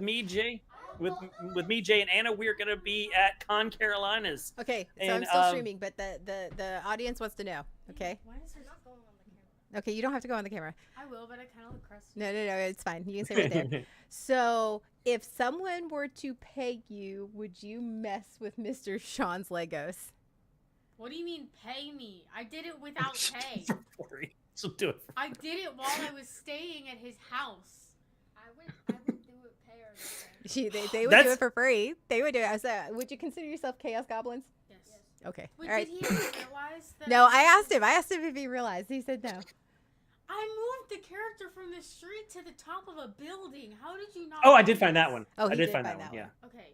me, Jay, with me, Jay, and Anna, we're going to be at Con Carolinas. Okay, so I'm still streaming, but the audience wants to know. Okay. Why is her not going on the camera? Okay, you don't have to go on the camera. I will, but I kind of look crusty. No, it's fine. You can stay right there. So, if someone were to pay you, would you mess with Mr. Shawn's Legos? What do you mean pay me? I did it without pay. She'll do it. I did it while I was staying at his house. I would do it pay or They would do it for free. They would do it. So, would you consider yourself Chaos Goblins? Yes. Okay. Wait, All right. did he ever realize that? No, I asked him. I asked him if he realized. He said no. I moved the character from the street to the top of a building. How did you not? Oh, I did notice? find that one. Oh, I he did did find find that one. that Yeah. one. Okay.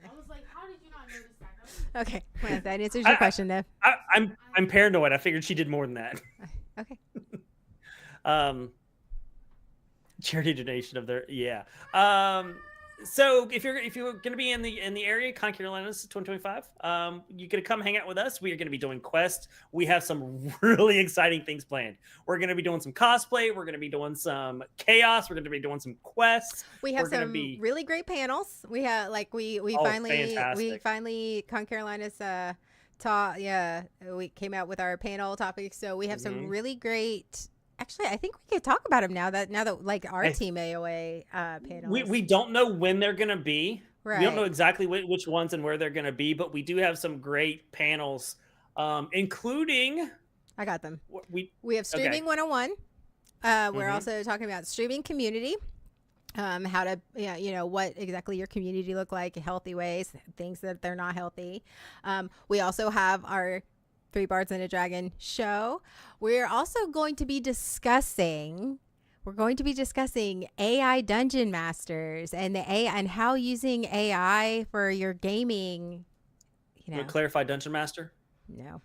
I was like, how did you not notice that? That was- Okay. Well, that answers your question, Nev. I'm paranoid. I figured she did more than that. Okay. Charity donation of their so if you're going to be in the area, Con Carolinas 2025, you're going to come hang out with us. We are going to be doing quests. We have some really exciting things planned. We're going to be doing some cosplay. We're going to be doing some chaos. We're going to be doing some quests. We have We're gonna some be- really great panels. We have we Oh, finally fantastic. Con Carolinas we came out with our panel topics. So we have some really great. Actually, I think we could talk about them now that like our Team AOA panels. We don't know when they're going to be. Right. We don't know exactly which ones and where they're going to be, but we do have some great panels, including. I got them. We have streaming 101. We're also talking about streaming community. How to, what exactly your community look like, healthy ways, things that they're not healthy. We also have our 3 Bards and a Dragon show. We're also going to be discussing AI Dungeon Masters and and how using AI for your gaming. Clarify Dungeon Master. No.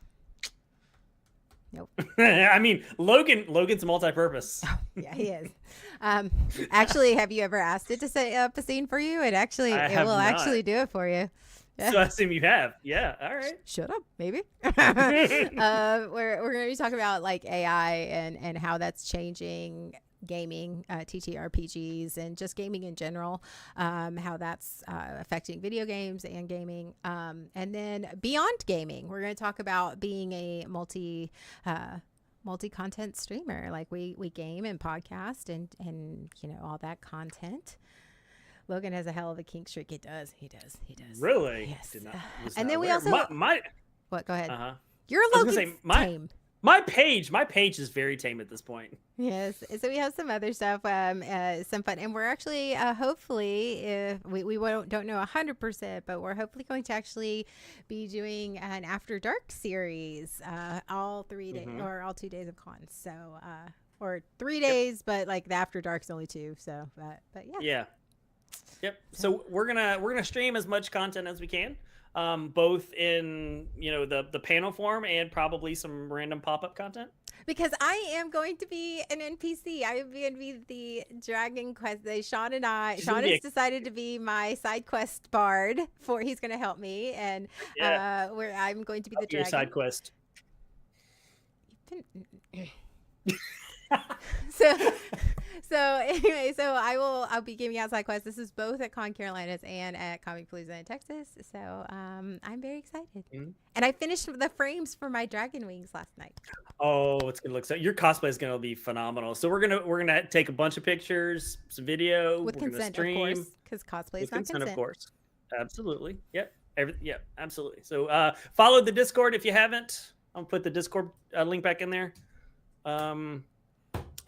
Nope. I mean, Logan's multi-purpose. Oh, yeah, he is. Actually, have you ever asked it to set up a scene for you? It will actually do it for you. Yeah. So I assume you have. Yeah. All right. Shut up, maybe. We're going to be talking about like AI and how that's changing gaming, TTRPGs, and just gaming in general, how that's affecting video games and gaming. And then beyond gaming, we're going to talk about being a multi-content streamer. Like we game and podcast and all that content. Logan has a hell of a kink streak. He does. Really? Yes. And then we also what? Go ahead. You're Logan's tame. My page is very tame at this point. Yes. So we have some other stuff, some fun, and we're actually hopefully, if we don't know 100%, but we're hopefully going to actually be doing an After Dark series, all 3 days or all 2 days of cons. So or 3 days, but like the After Dark's only 2. So but yeah. Yeah. Yep. So we're gonna stream as much content as we can, both in the panel form and probably some random pop-up content. Because I am going to be an NPC. I am going to be the Dragon Quest. Shawn has decided to be my side quest bard. He's going to help me, and where I'm going to be the dragon. Side quest. So anyway, I'll be giving out side quests. This is both at Con Carolinas and at Comic Palooza in Texas. So I'm very excited. And I finished the frames for my dragon wings last night. Oh, it's gonna look so. Your cosplay is gonna be phenomenal. So we're gonna take a bunch of pictures, some video with consent, of course, because cosplay is not consent. Of course, absolutely. Yep. Absolutely. So follow the Discord if you haven't. I'll put the Discord link back in there.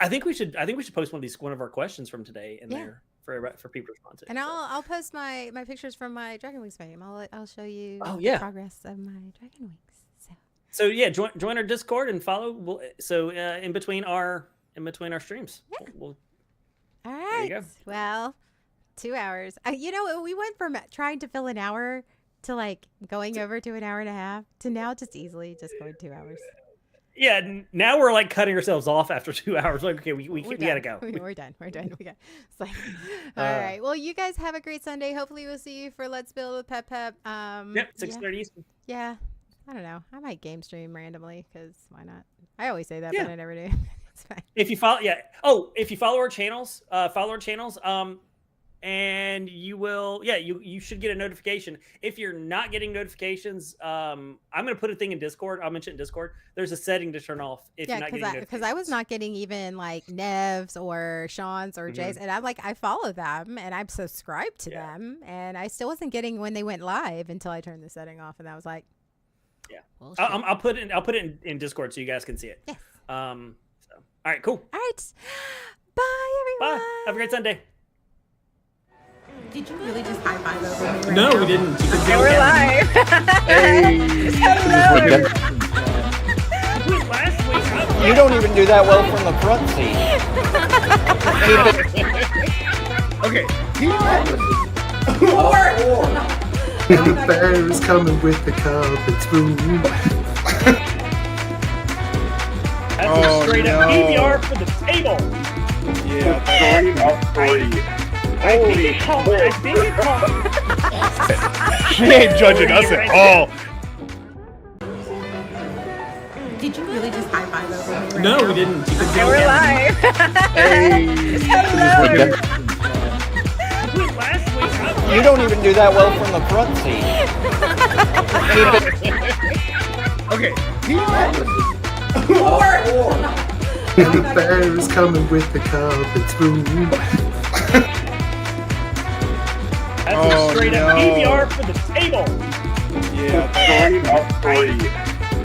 I think we should post one of our questions from today in there for people to respond to. And I'll post my pictures from my Dragon Wings fame. I'll show you the progress of my Dragon Wings. So yeah, join our Discord and follow. In between our streams. Yeah. All right. There you go. Well, 2 hours. We went from trying to fill an hour to like going over to an hour and a half to now just easily just going 2 hours. Yeah, now we're like cutting ourselves off after 2 hours. Like, okay, we gotta go. We're done. It's like, all right. Well, you guys have a great Sunday. Hopefully, we'll see you for Let's Build with Pep. 6:30 Eastern. Yeah, I don't know. I might game stream randomly because why not? I always say that, but I never do. It's fine. If you follow, if you follow our channels, and you will, you should get a notification. If you're not getting notifications, I'm gonna put a thing in Discord. I'll mention it in Discord. There's a setting to turn off if you're not getting notifications. Because I was not getting even like Nev's or Shawn's or Jay's, and I'm like, I follow them and I'm subscribed to them, and I still wasn't getting when they went live until I turned the setting off, and I was like, well, I'll put it in Discord so you guys can see it. Yes. All right, cool. All right. Bye, everyone. Bye. Have a great Sunday. Did you really just high five over me? Right No, now? we didn't. You can Okay, do it we're again. live. Hey. Hello. Wait, last week. You don't even do that well from the front seat. Okay. The bear's coming with the cup and spoon. That's Oh, a straight up no. PBR for the table. Yeah. I think it called. She ain't judging us at all. Did you really just high five over me? Right No, now? we didn't. You can do Okay, it we're again. live. Hey. Hello. Wait, last week. You don't even do that well from the front seat. Okay. The bear's coming with the cup and spoon. That's Oh, a straight up no. PBR for the table. Yeah.